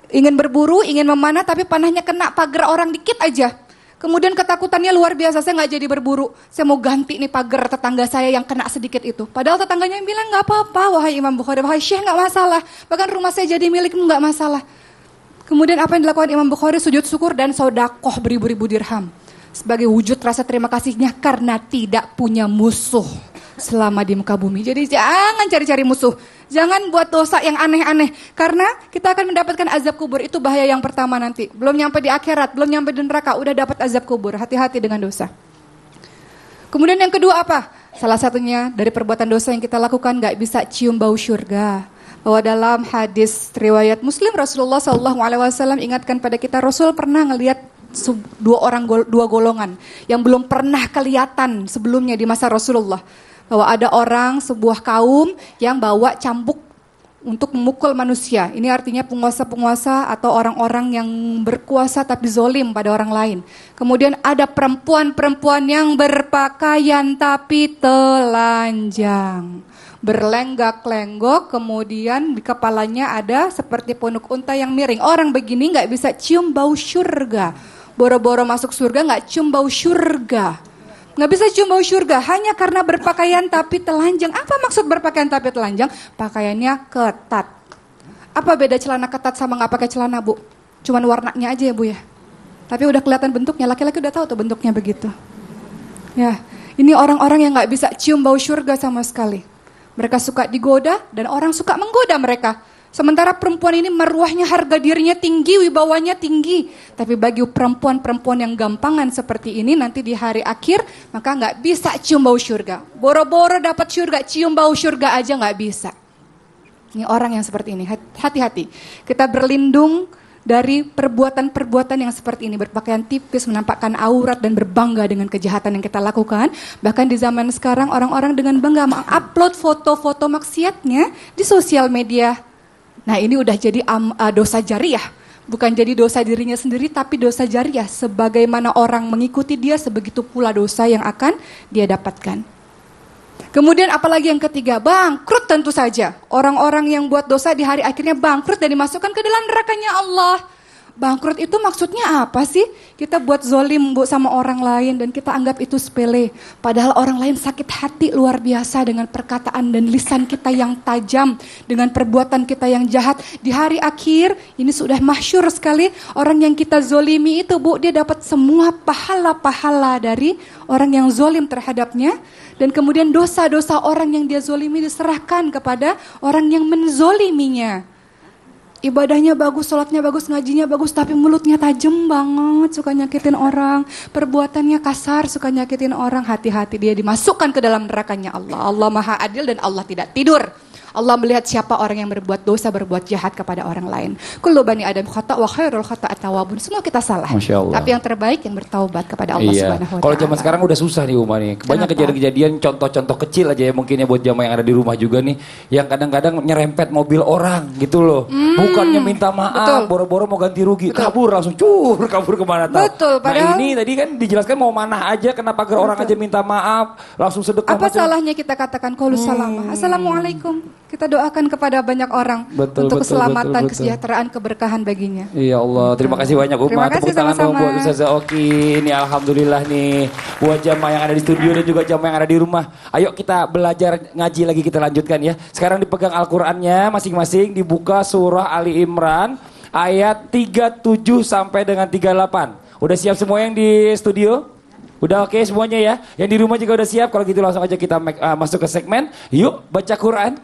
ingin berburu, ingin memanah, tapi panahnya kena pagar orang dikit aja. Kemudian ketakutannya luar biasa, saya nggak jadi berburu. Saya mau ganti nih pagar tetangga saya yang kena sedikit itu. Padahal tetangganya yang bilang, nggak apa-apa wahai Imam Bukhari, wahai Syekh nggak masalah. Bahkan rumah saya jadi milikmu nggak masalah. Kemudian apa yang dilakukan Imam Bukhari? Sujud syukur dan sodakoh beribu-ribu dirham. Sebagai wujud rasa terima kasihnya karena tidak punya musuh selama di muka bumi. Jadi jangan cari-cari musuh. Jangan buat dosa yang aneh-aneh. Karena kita akan mendapatkan azab kubur. Itu bahaya yang pertama nanti. Belum nyampe di akhirat, belum nyampe di neraka, udah dapat azab kubur. Hati-hati dengan dosa. Kemudian yang kedua apa? Salah satunya dari perbuatan dosa yang kita lakukan gak bisa cium bau syurga. Bahwa dalam hadis riwayat Muslim, Rasulullah SAW ingatkan pada kita, Rasul pernah ngelihat dua golongan yang belum pernah kelihatan sebelumnya di masa Rasulullah. Bahwa ada orang, sebuah kaum yang bawa cambuk untuk memukul manusia. Ini artinya penguasa-penguasa atau orang-orang yang berkuasa tapi zolim pada orang lain. Kemudian ada perempuan-perempuan yang berpakaian tapi telanjang. Berlenggak-lenggok, kemudian di kepalanya ada seperti punuk unta yang miring. Orang begini gak bisa cium bau surga. Boro-boro masuk surga gak cium bau surga. Nggak bisa cium bau surga hanya karena berpakaian tapi telanjang. Apa maksud berpakaian tapi telanjang? Pakaiannya ketat. Apa beda celana ketat sama nggak pakai celana, Bu? Cuman warnanya aja ya, Bu ya. Tapi udah kelihatan bentuknya. Laki-laki udah tahu tuh bentuknya begitu. Ya, ini orang-orang yang nggak bisa cium bau surga sama sekali. Mereka suka digoda dan orang suka menggoda mereka. Sementara perempuan ini marwahnya, harga dirinya tinggi, wibawanya tinggi. Tapi bagi perempuan-perempuan yang gampangan seperti ini, nanti di hari akhir, maka nggak bisa cium bau surga. Boro-boro dapat surga, cium bau surga aja nggak bisa. Ini orang yang seperti ini, hati-hati. Kita berlindung dari perbuatan-perbuatan yang seperti ini. Berpakaian tipis, menampakkan aurat, dan berbangga dengan kejahatan yang kita lakukan. Bahkan di zaman sekarang, orang-orang dengan bangga mengupload foto-foto maksiatnya di sosial media. Nah ini udah jadi dosa jariah, bukan jadi dosa dirinya sendiri tapi dosa jariah. Sebagaimana orang mengikuti dia, sebegitu pula dosa yang akan dia dapatkan. Kemudian apalagi yang ketiga, bangkrut tentu saja. Orang-orang yang buat dosa di hari akhirnya bangkrut dan dimasukkan ke dalam nerakanya Allah. Bangkrut itu maksudnya apa sih? Kita buat zolim sama orang lain dan kita anggap itu sepele. Padahal orang lain sakit hati luar biasa dengan perkataan dan lisan kita yang tajam. Dengan perbuatan kita yang jahat. Di hari akhir, ini sudah masyhur sekali. Orang yang kita zolimi itu, Bu, dia dapat semua pahala-pahala dari orang yang zolim terhadapnya. Dan kemudian dosa-dosa orang yang dia zolimi diserahkan kepada orang yang menzoliminya. Ibadahnya bagus, sholatnya bagus, ngajinya bagus, tapi mulutnya tajam banget, suka nyakitin orang. Perbuatannya kasar, suka nyakitin orang. Hati-hati, dia dimasukkan ke dalam nerakanya Allah. Allah Maha Adil dan Allah tidak tidur. Allah melihat siapa orang yang berbuat dosa, berbuat jahat kepada orang lain. Kullu bani Adam khata' wa khairul khata' at-tawwabun. Semua kita salah. Masya Allah. Tapi yang terbaik yang bertaubat kepada Allah Subhanahu wa Kalau taala. zaman sekarang udah susah nih Uma nih. Banyak kejadian-kejadian, contoh-contoh kecil aja ya mungkin ya buat jamaah yang ada di rumah juga nih, yang kadang-kadang nyerempet mobil orang gitu loh. Bukannya minta maaf, boro-boro mau ganti rugi, kabur langsung kabur kemana tahu. Betul, padahal nah ini tadi kan dijelaskan mau manah aja, kenapa pagar orang aja minta maaf, langsung sedekah. Apa salahnya kita katakan qaulus salamah, assalamualaikum. Kita doakan kepada banyak orang untuk keselamatan, kesejahteraan, keberkahan baginya. Iya Allah, terima kasih banyak Uma. Terima kasih Tepuk tangan dong sama-sama. buat Ustazah Oki. Ini alhamdulillah nih buat jamaah yang ada di studio dan juga jamaah yang ada di rumah. Ayo kita belajar ngaji lagi, kita lanjutkan ya. Sekarang dipegang Al-Qur'annya masing-masing, dibuka surah Ali Imran ayat 37 sampai dengan 38. Udah siap semua yang di studio? Udah oke semuanya ya? Yang di rumah juga udah siap? Kalau gitu langsung aja kita masuk ke segmen. Yuk baca Quran.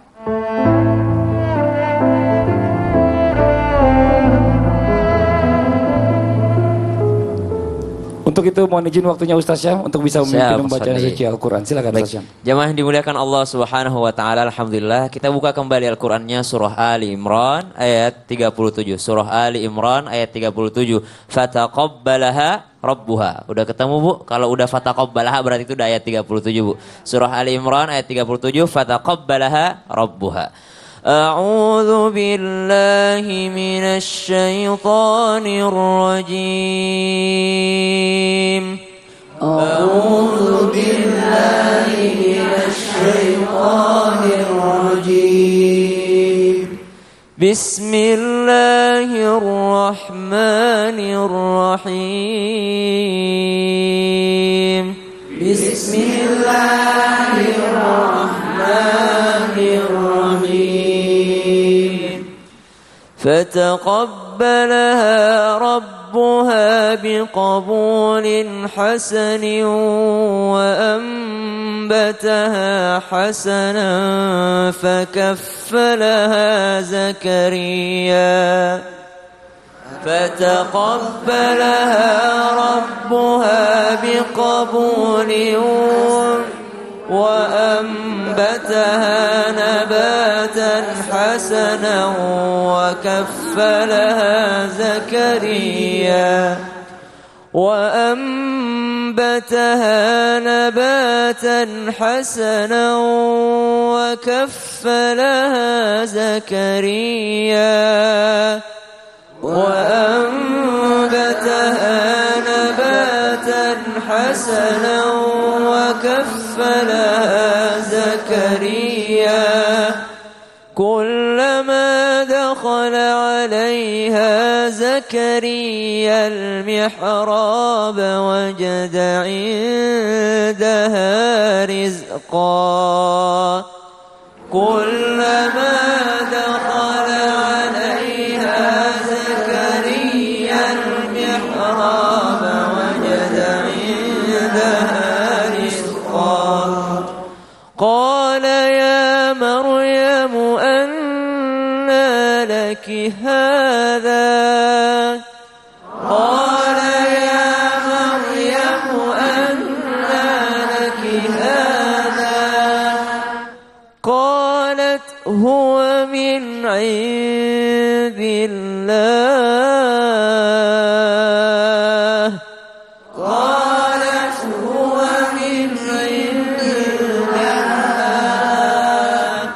Untuk itu mohon izin waktunya Ustaz Syam untuk bisa memimpin membaca suci Al-Quran. Silakan Ustaz Syam. Jamaah yang dimuliakan Allah Subhanahu wa taala, alhamdulillah kita buka kembali Al-Qur'annya surah Ali Imran ayat 37. Surah Ali Imran ayat 37. Fataqabbalaha Rabbuha. Udah ketemu Bu? Kalau udah fataqabbalaha berarti itu udah ayat 37 Bu. Surah Ali Imran ayat 37, fataqabbalaha Rabbuha. أعوذ بالله من الشيطان الرجيم أعوذ بالله من الشيطان الرجيم بسم الله الرحمن الرحيم بسم الله الرحمن الرحيم فتقبلها ربها بقبول حسن وأنبتها حسنا فكفلها زكريا فتقبلها ربها بقبول وأنبتها نباتا حسنا وكفلها زكريا وأنبتها نباتا حسنا وكفلها زكريا وأنبتها نباتا حسنا وكفلها زكريا كلما دخل عليها زكريا المحراب وجد عندها رزقا كلما دخل عليها زكريا المحراب وجد عندها رزقا قال يا مريم أنى لك هذا قال يا مريم أنى لك هذا قالت هو من عند الله قالت هو من عند الله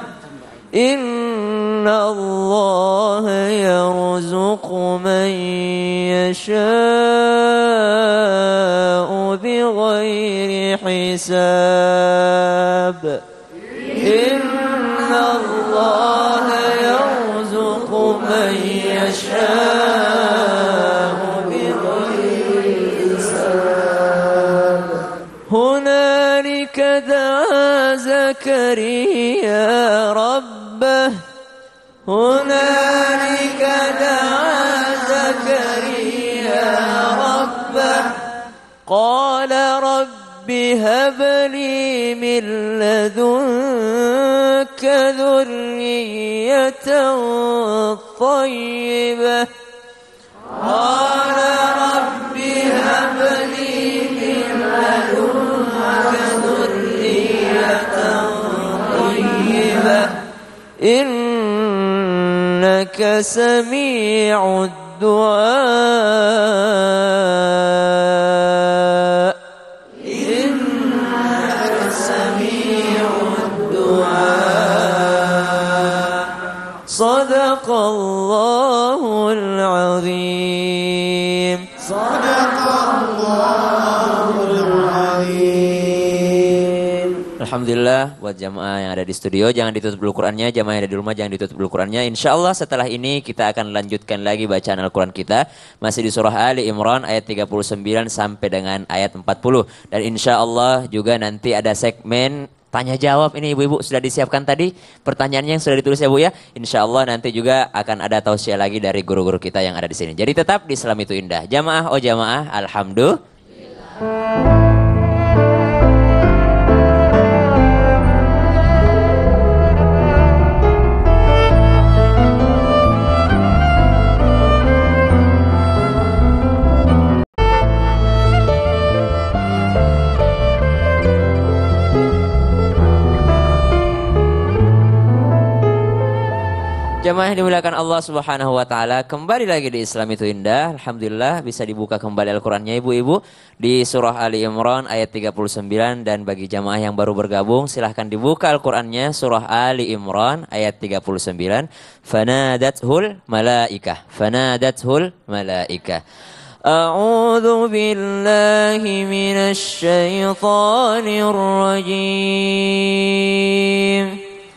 إن الله يرزق من يشاء بغير حساب إن الله يرزق من يشاء بغير حساب هنالك دعا زكريا ربه هنالك دعا زكريا ربه قال رب هب لي من لدنك ذرية طيبة قال رب هب لي من لدنك ذرية طيبة إنك سميع الدعاء إنك سميع الدعاء صدق الله العظيم صدق الله العظيم Alhamdulillah buat jamaah yang ada di studio jangan ditutup dulu Qurannya, jamaah yang ada di rumah jangan ditutup dulu Qurannya. Insyaallah setelah ini kita akan lanjutkan lagi bacaan Al-Quran kita masih di surah Ali Imran ayat 39 sampai dengan ayat 40 dan insyaallah juga nanti ada segmen tanya jawab ini ibu-ibu sudah disiapkan tadi pertanyaannya yang sudah ditulis ya Bu ya. Insyaallah nanti juga akan ada tausiah lagi dari guru-guru kita yang ada di sini. Jadi tetap di Islam itu indah. Jamaah oh jamaah alhamdulillah. Jamaah yang dimuliakan Allah Subhanahu wa taala, kembali lagi di Islam itu Indah. Alhamdulillah bisa dibuka kembali Al-Qur'annya ibu-ibu di surah Ali Imran ayat 39, dan bagi jamaah yang baru bergabung silahkan dibuka Al-Qur'annya surah Ali Imran ayat 39. Fanadathul malaikah. Fanadathul malaikah. A'udzu billahi minasy syaithanir rajim.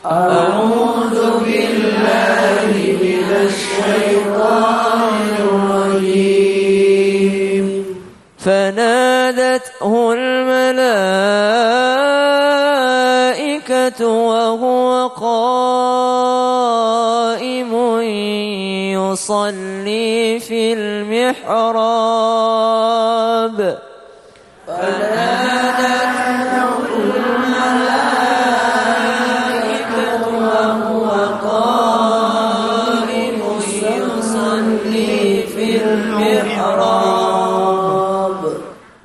A'udzu billahi minasy syaithanir rajim. Fanadathul malaikatu wa huwa qa'imun yusalli fil mihrab. Fanadathul malaikatu wa huwa qa'imun yusalli fil mihrab.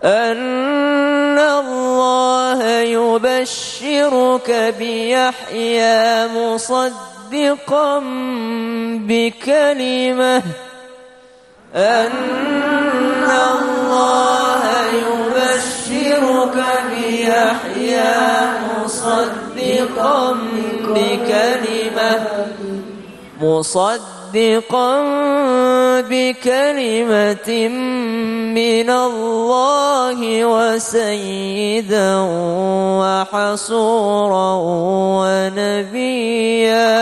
Anna Allah yubashshiruka biyahya musaddiqan bikalimah. أن الله يبشرك بيحيى مصدقا بكلمة من الله وسيدا وحصورا ونبيا.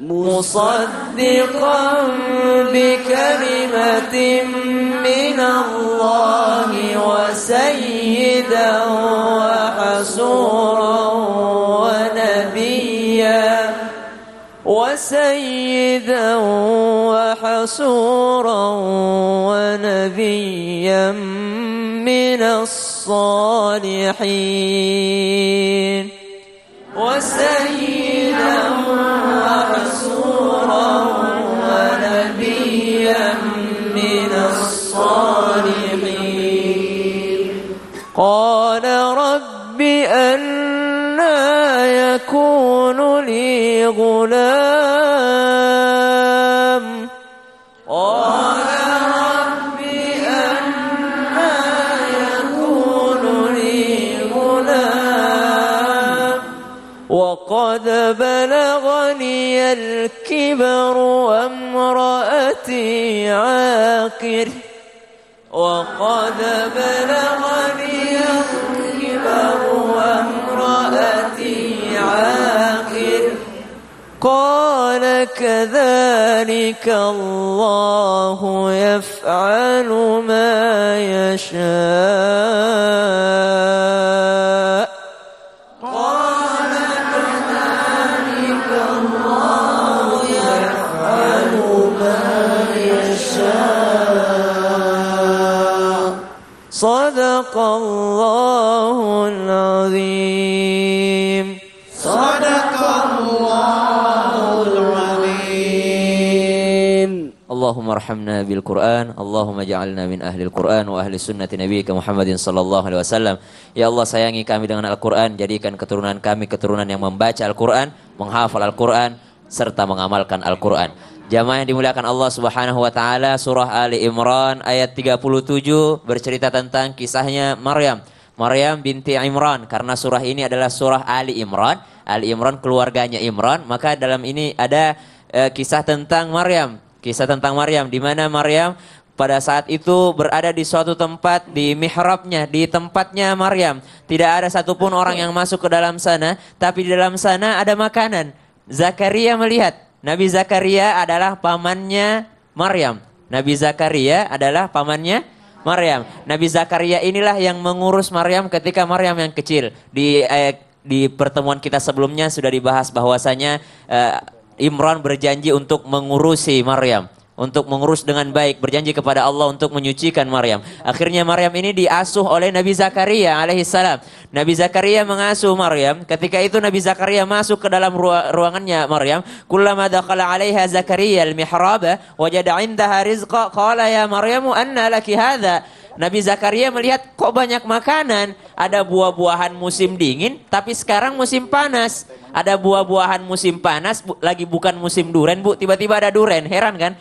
مصدقا بكلمة من الله وسيدا وحصورا ونبيا. وسيدا وحصورا ونبيا من الصالحين. وسيدا وحصورا ونبيا من الصالحين. قال رب أنى يكون لي غلام. قال رب أنى يكون لي غلام وقد بلغني الكبر وامرأتي عاقر. وقد بلغني الكبر وامرأتي عاقر. قال كذلك الله يفعل ما يشاء. قال كذلك الله يفعل ما يشاء. صدق الله العظيم. صدق الله العظيم. اللهم ارحمنا بالقرآن. اللهم اجعلنا من أهل القرآن وأهل سنة نبيك محمد صلى الله عليه وسلم. Ya Allah, sayangi kami dengan Al-Quran. Jadikan keturunan kami keturunan yang membaca Al-Quran, menghafal Al-Quran, serta mengamalkan Al-Quran. Jamaah yang dimuliakan Allah Subhanahu wa taala, surah Ali Imran ayat 37 bercerita tentang kisahnya Maryam. Maryam binti Imran, karena surah ini adalah surah Ali Imran. Ali Imran keluarganya Imran, maka dalam ini ada kisah tentang Maryam. Kisah tentang Maryam, di mana Maryam pada saat itu berada di suatu tempat, di mihrabnya, di tempatnya Maryam. Tidak ada satupun orang yang masuk ke dalam sana, tapi di dalam sana ada makanan. Zakaria melihat. Nabi Zakaria adalah pamannya Maryam. Nabi Zakaria adalah pamannya Maryam. Nabi Zakaria inilah yang mengurus Maryam ketika Maryam yang kecil. Di pertemuan kita sebelumnya sudah dibahas bahwasanya Imran berjanji untuk mengurusi Maryam, untuk mengurus dengan baik, berjanji kepada Allah untuk menyucikan Maryam. Akhirnya Maryam ini diasuh oleh Nabi Zakaria alaihissalam. Nabi Zakaria mengasuh Maryam. Ketika itu Nabi Zakaria masuk ke dalam ruangannya Maryam. Kullama dakhala 'alaiha Zakaria al-mihraba wajada 'indaha rizqa qala ya Maryamu anna laki hadha. Nabi Zakaria melihat kok banyak makanan. Ada buah-buahan musim dingin, tapi sekarang musim panas. Ada buah-buahan musim panas, lagi bukan musim duren, Bu. Tiba-tiba ada duren, heran kan?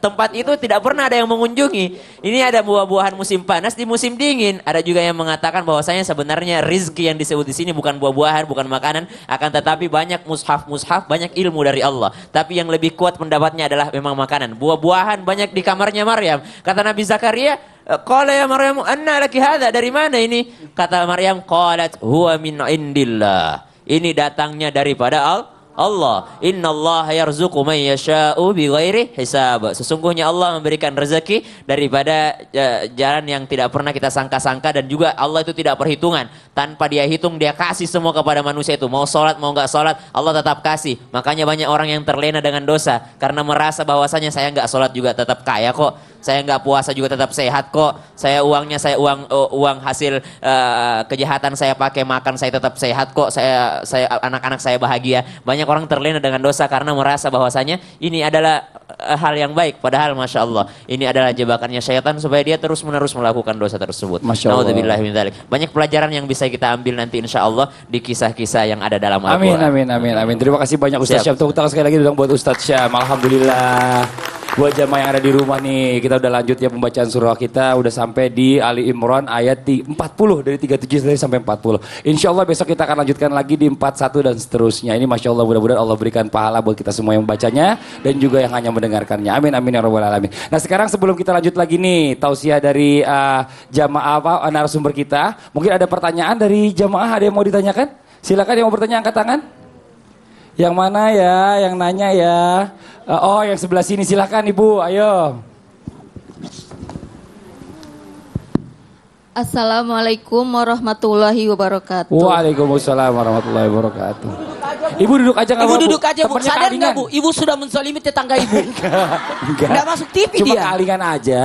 Tempat itu tidak pernah ada yang mengunjungi. Ini ada buah-buahan musim panas di musim dingin. Ada juga yang mengatakan bahwasanya sebenarnya rizki yang disebut di sini bukan buah-buahan, bukan makanan, akan tetapi banyak mushaf, banyak ilmu dari Allah. Tapi yang lebih kuat pendapatnya adalah memang makanan. Buah-buahan banyak di kamarnya Maryam. Kata Nabi Zakaria, qala ya Maryam, anna laki hadza? Dari mana ini? Kata Maryam, qalat huwa min indillah. Ini datangnya daripada Allah. Innallaha yarzuqu man yasha'u bighairi hisab. Sesungguhnya Allah memberikan rezeki daripada jalan yang tidak pernah kita sangka-sangka, dan juga Allah itu tidak perhitungan. Tanpa dia hitung, dia kasih semua kepada manusia itu. Mau sholat, mau nggak sholat, Allah tetap kasih. Makanya banyak orang yang terlena dengan dosa karena merasa bahwasanya saya nggak sholat juga tetap kaya kok. Saya nggak puasa juga tetap sehat kok. Saya uang hasil kejahatan saya pakai makan, saya tetap sehat kok. Saya anak-anak saya bahagia. Banyak orang terlena dengan dosa karena merasa bahwasanya ini adalah hal yang baik. Padahal masya Allah ini adalah jebakannya syaitan supaya dia terus-menerus melakukan dosa tersebut. Naudzubillah min dzalik. Banyak pelajaran yang bisa kita ambil nanti insya Allah di kisah-kisah yang ada dalam Al-Quran. Amin. Terima kasih banyak Ustaz Syam. Tepuk tangan sekali lagi dong buat Ustaz Syam. Alhamdulillah. Buat jamaah yang ada di rumah nih, kita udah lanjut ya pembacaan surah kita, udah sampai di Ali Imran ayat 40, dari 37 sampai 40. Insya Allah besok kita akan lanjutkan lagi di 41 dan seterusnya. Ini Masya Allah, mudah-mudahan Allah berikan pahala buat kita semua yang membacanya dan juga yang hanya mendengarkannya. Amin ya rabbal alamin. Nah sekarang sebelum kita lanjut lagi nih, tausiah dari jamaah narasumber kita. Mungkin ada pertanyaan dari jamaah, ada yang mau ditanyakan? Silakan yang mau bertanya angkat tangan. Yang mana ya, yang nanya ya? Oh, yang sebelah sini, silakan Ibu, ayo. Assalamualaikum warahmatullahi wabarakatuh. Waalaikumsalam warahmatullahi wabarakatuh. Ibu duduk aja nggak? Ibu duduk aja, Bu. Sadar nggak, Bu? Ibu sudah menzalimi tetangga Ibu. Nggak masuk TV Cuma dia. Cuma kalingan aja.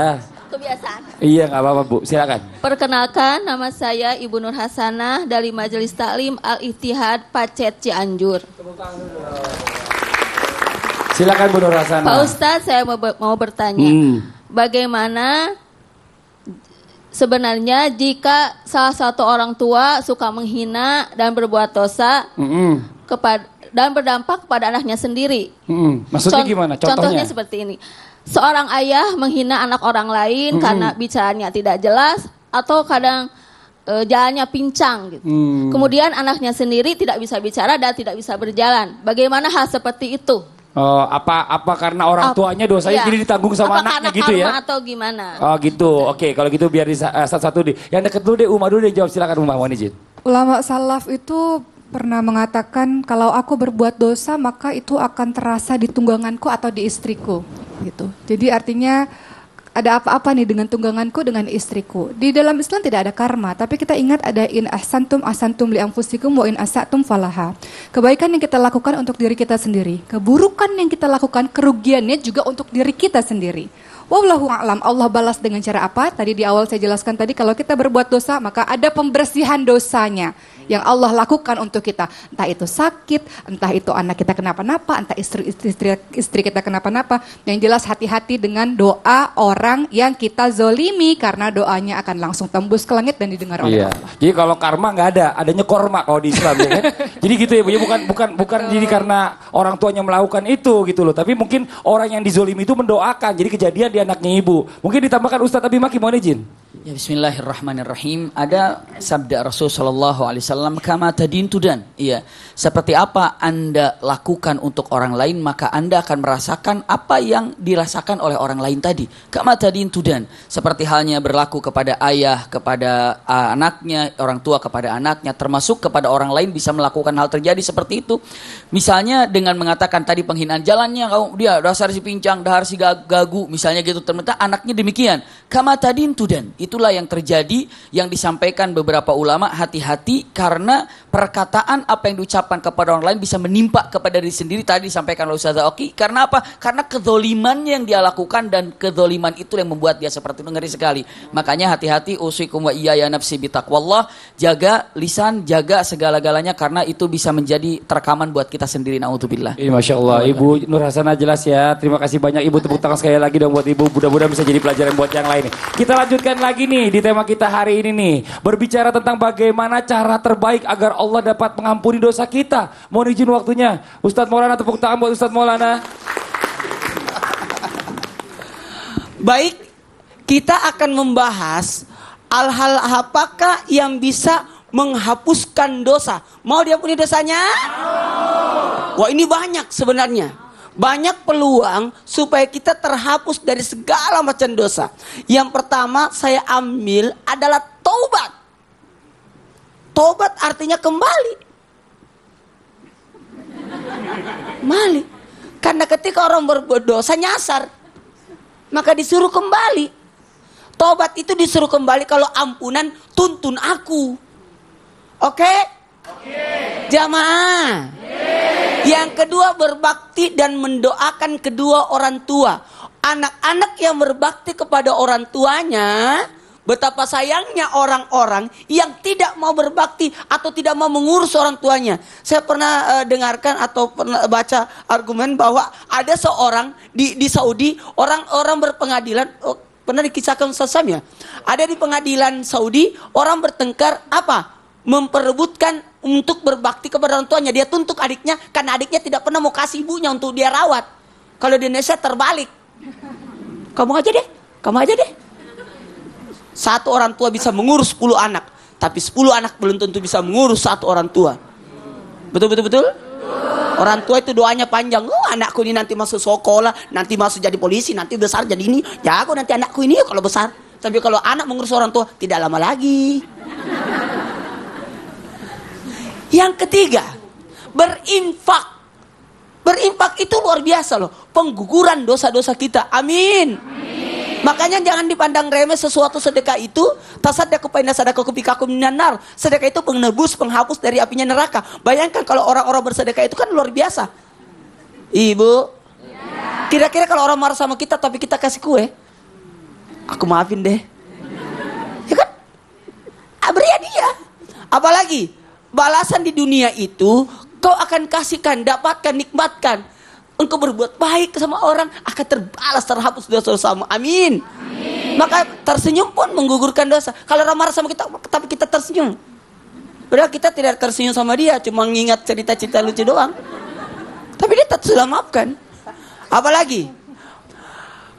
Kebiasaan. Iya, nggak apa-apa, Bu. Silakan. Perkenalkan, nama saya Ibu Nur Hasanah dari Majelis Taklim Al-Ittihad Pacet Cianjur. Silakan Bu Nur Hasanah. Pak Ustadz, saya mau bertanya, bagaimana sebenarnya jika salah satu orang tua suka menghina dan berbuat dosa dan berdampak kepada anaknya sendiri? Maksudnya gimana? Contohnya seperti ini. Seorang ayah menghina anak orang lain karena bicaranya tidak jelas atau kadang jalannya pincang gitu. Kemudian anaknya sendiri tidak bisa bicara dan tidak bisa berjalan. Bagaimana hal seperti itu? Apa karena orang tuanya dosanya jadi ditanggung sama anaknya gitu ya? Atau gimana? Oh gitu. Oke, kalau gitu biar satu-satu deh. Yang deket dulu deh, Umar dulu deh, jawab, silakan Umar, mohon izin. Ulama salaf itu pernah mengatakan kalau aku berbuat dosa maka itu akan terasa di tungganganku atau di istriku gitu. Jadi artinya ada apa-apa nih dengan tungganganku dengan istriku. Di dalam Islam tidak ada karma, tapi kita ingat ada in ahsantum li anfusikum wa in asatum falaha. Kebaikan yang kita lakukan untuk diri kita sendiri, keburukan yang kita lakukan kerugiannya juga untuk diri kita sendiri. Wallahu a'lam, Allah balas dengan cara apa? Tadi di awal saya jelaskan tadi, kalau kita berbuat dosa maka ada pembersihan dosanya yang Allah lakukan untuk kita. Entah itu sakit, entah itu anak kita kenapa-napa, entah istri kita kenapa-napa. Yang jelas hati-hati dengan doa orang yang kita zolimi, karena doanya akan langsung tembus ke langit dan didengar oleh Allah. Jadi kalau karma nggak ada, adanya korma kalau di Islam ya kan. Jadi gitu ya Bu, ya bukan jadi karena orang tuanya melakukan itu gitu loh, tapi mungkin orang yang dizolimi itu mendoakan. Jadi kejadian di anaknya Ibu. Mungkin ditambahkan Ustadz Abi Maki, mohon izin. Ya, bismillahirrahmanirrahim. Ada sabda Rasul sallallahu alaihi wasallam, kama tadin tudan. Iya, seperti apa Anda lakukan untuk orang lain, maka Anda akan merasakan apa yang dirasakan oleh orang lain tadi. Kama tadin tudan. Seperti halnya berlaku kepada ayah, kepada anaknya, orang tua kepada anaknya, termasuk kepada orang lain bisa melakukan hal terjadi seperti itu. Misalnya dengan mengatakan tadi penghinaan jalannya, dia dasar si pincang, dahar si gagu, misalnya gitu, ternyata anaknya demikian. Kama tadin tudan. Itulah yang terjadi, yang disampaikan beberapa ulama, hati-hati karena perkataan apa yang diucapkan kepada orang lain bisa menimpa kepada diri sendiri. Tadi disampaikan oleh Ustaz Oki, karena apa? Karena kezolimannya yang dia lakukan, dan kezoliman itu yang membuat dia seperti itu. Ngeri sekali. Makanya hati-hati, usikum wa iyaya nafsi bitaqwallah. Jaga lisan, jaga segala-galanya, karena itu bisa menjadi terekaman buat kita sendiri. Na'udzubillah. Masya Allah, Ibu Nur Hasanah jelas ya. Terima kasih banyak Ibu, tepuk tangan sekali lagi dong buat Ibu. Mudah-mudahan bisa jadi pelajaran buat yang lain. Kita lanjutkan lagi nih di tema kita hari ini nih. Berbicara tentang bagaimana cara terbaik agar Allah dapat mengampuni dosa kita. Mohon izin waktunya. Ustadz Maulana, tepuk tangan buat Ustadz Maulana. Baik, kita akan membahas hal-hal apakah yang bisa menghapuskan dosa. Mau diampuni dosanya? Wah, ini banyak sebenarnya. Banyak peluang supaya kita terhapus dari segala macam dosa. Yang pertama saya ambil adalah taubat. Taubat artinya kembali. Kembali. Karena ketika orang berbuat dosa nyasar, maka disuruh kembali. Taubat itu disuruh kembali. Kalau ampunan, tuntun aku. Oke? Jamaah. Yang kedua, berbakti dan mendoakan kedua orang tua. Anak-anak yang berbakti kepada orang tuanya, betapa sayangnya orang-orang yang tidak mau berbakti atau tidak mau mengurus orang tuanya. Saya pernah dengarkan atau pernah baca argumen bahwa ada seorang di Saudi, orang-orang berpengadilan, pernah dikisahkan Ustaz Sam ya. Ada di pengadilan Saudi, orang bertengkar apa? Memperebutkan untuk berbakti kepada orang tuanya. Dia tuntut adiknya karena adiknya tidak pernah mau kasih ibunya untuk dia rawat. Kalau di Indonesia terbalik. Kamu aja deh. Satu orang tua bisa mengurus 10 anak, tapi 10 anak belum tentu bisa mengurus satu orang tua. Betul? Orang tua itu doanya panjang. Oh, anakku ini nanti masuk sekolah, nanti masuk jadi polisi, nanti besar jadi ini. Jago nanti anakku ini kalau besar. Tapi kalau anak mengurus orang tua, tidak lama lagi. Yang ketiga, berinfak. Berinfak itu luar biasa loh. Pengguguran dosa-dosa kita. Amin. Makanya jangan dipandang remeh sesuatu sedekah itu. Tasaddaku fa inna sadaqakum bikakum minan nar. Sedekah itu penebus, penghapus dari apinya neraka. Bayangkan kalau orang-orang bersedekah itu kan luar biasa. Ibu, kira-kira kalau orang marah sama kita tapi kita kasih kue, aku maafin deh. Ya kan? Beri dia. Apalagi balasan di dunia itu kau akan kasihkan, dapatkan, nikmatkan. Engkau berbuat baik sama orang akan terbalas, terhapus dosa-dosamu. Amin. Maka tersenyum pun menggugurkan dosa. Kalau orang marah sama kita tapi kita tersenyum, padahal kita tidak tersenyum sama dia, cuma mengingat cerita-cerita lucu doang. Tapi dia tetap sudah maafkan. Apalagi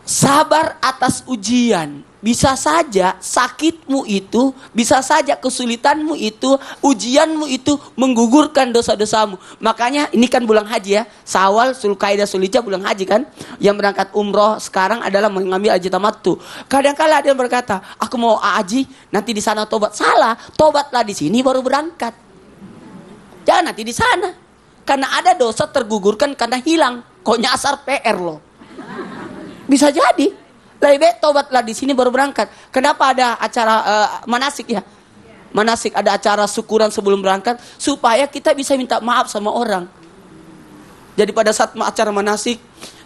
sabar atas ujian. Bisa saja sakitmu itu, bisa saja kesulitanmu itu, ujianmu itu menggugurkan dosa-dosamu. Makanya ini kan bulan haji ya, Syawal, Zulkaidah, Zulhijjah bulan haji kan. Yang berangkat umroh sekarang adalah mengambil haji tamattu. Kadang-kala ada yang berkata, aku mau haji, nanti di sana tobat. Salah, tobatlah di sini baru berangkat. Jangan nanti di sana. Karena ada dosa tergugurkan karena hilang. Kok nyasar PR loh. Bisa jadi. Lebih baik tobatlah di sini baru berangkat. Kenapa ada acara manasik ya? Manasik ada acara syukuran sebelum berangkat supaya kita bisa minta maaf sama orang. Jadi pada saat acara manasik,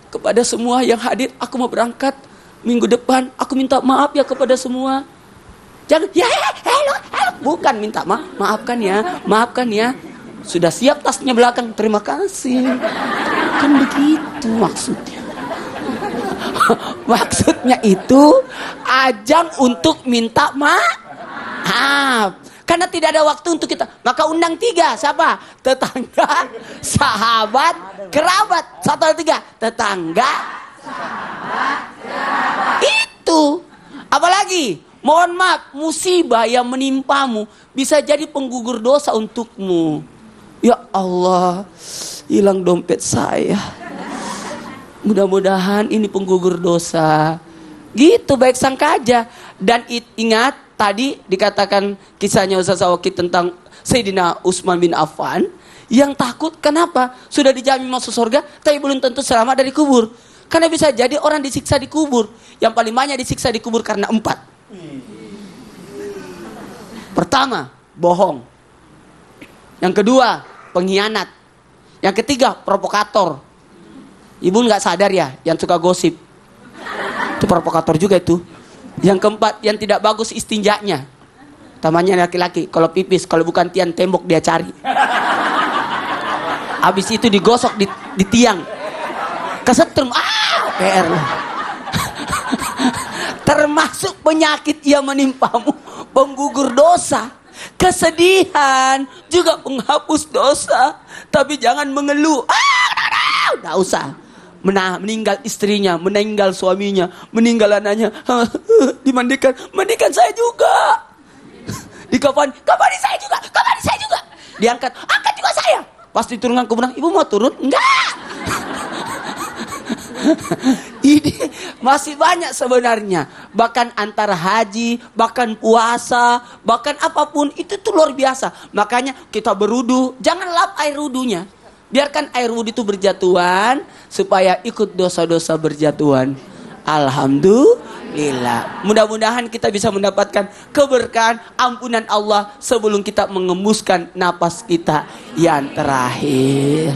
kepada semua yang hadir, aku mau berangkat minggu depan, aku minta maaf ya kepada semua. Jangan ya bukan minta maaf, maafkan ya. Sudah siap tasnya belakang, terima kasih. Kan begitu maksudnya. Maksudnya itu ajang untuk minta maaf. Karena tidak ada waktu untuk kita. Maka undang 3. Siapa? Tetangga, sahabat, kerabat. 1, 2, 3. Tetangga, sahabat, kerabat. Itu. Apalagi? Mohon maaf, musibah yang menimpamu bisa jadi penggugur dosa untukmu. Ya Allah, hilang dompet saya. Mudah-mudahan ini penggugur dosa. Gitu, baik sangka aja. Dan ingat tadi dikatakan kisahnya Ustaz Awaki tentang Sayyidina Utsman bin Affan yang takut. Kenapa? Sudah dijamin masuk surga tapi belum tentu selamat dari kubur. Karena bisa jadi orang disiksa di kubur. Yang paling banyak disiksa di kubur karena 4. Pertama, bohong. Yang kedua, pengkhianat. Yang ketiga, provokator. Ibu nggak sadar ya, yang suka gosip. Itu provokator juga itu. Yang keempat, yang tidak bagus istinjanya. Tamanya laki-laki, kalau pipis, kalau bukan tiang tembok dia cari. Habis itu digosok di tiang. Kesetrum, PR. Termasuk penyakit yang menimpamu, penggugur dosa. Kesedihan juga penghapus dosa. Tapi jangan mengeluh. Nggak usah. Meninggal istrinya, meninggal suaminya, meninggal anaknya. Mandikan saya juga. Dikafani saya juga, kafani saya juga. Diangkat, angkat juga saya. Pas diturunkan ke benang, ibu mau turun? Enggak. Ini masih banyak sebenarnya. Bahkan antara haji, bahkan puasa, bahkan apapun itu tuh luar biasa. Makanya kita berudu, jangan lap air wudunya. Biarkan air wudhu itu berjatuhan supaya ikut dosa-dosa berjatuhan. Alhamdulillah. Mudah-mudahan kita bisa mendapatkan keberkahan, ampunan Allah sebelum kita mengembuskan napas kita yang terakhir.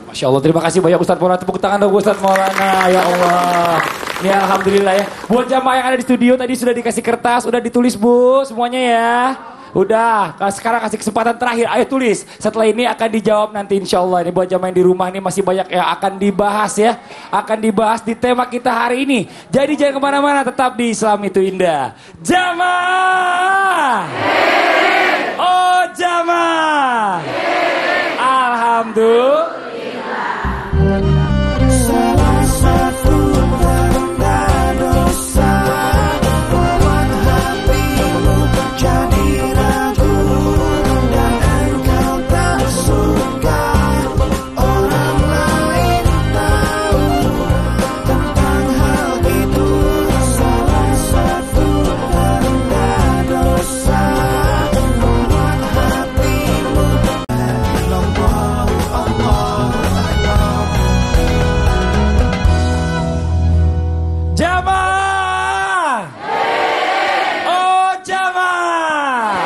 Masya Allah, terima kasih banyak Ustadz Maulana. Tepuk tangan dong Ustadz Maulana. Ya Allah. Ini alhamdulillah ya. Buat jamaah yang ada di studio tadi sudah dikasih kertas, udah ditulis Bu semuanya ya. Udah, sekarang kasih kesempatan terakhir. Ayo tulis. Setelah ini akan dijawab nanti insya Allah. Ini buat jamaah yang di rumah ini masih banyak yang akan dibahas ya. Akan dibahas di tema kita hari ini. Jadi jangan kemana-mana, tetap di Islam itu Indah. Jamaah. Oh jamaah. Alhamdulillah. Salah satu tanda dosa membuat hatimu jadi ragu dan engkau tak suka orang lain tahu tentang hal itu. Salah satu tanda dosa membuat hatimu Jamaah. Oh jamaah.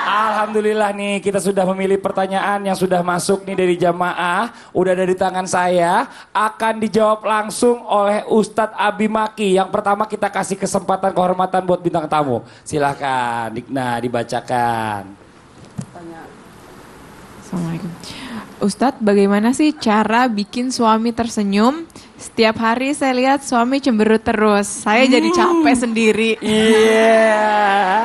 Alhamdulillah nih kita sudah memilih pertanyaan yang sudah masuk nih dari jamaah. Udah ada di tangan saya. Akan dijawab langsung oleh Ustadz Abi Maki. Yang pertama kita kasih kesempatan kehormatan buat bintang tamu. Silahkan Dikna dibacakan. Assalamualaikum. Ustadz, bagaimana sih cara bikin suami tersenyum? Setiap hari saya lihat suami cemberut terus. Saya jadi capek sendiri. Iya.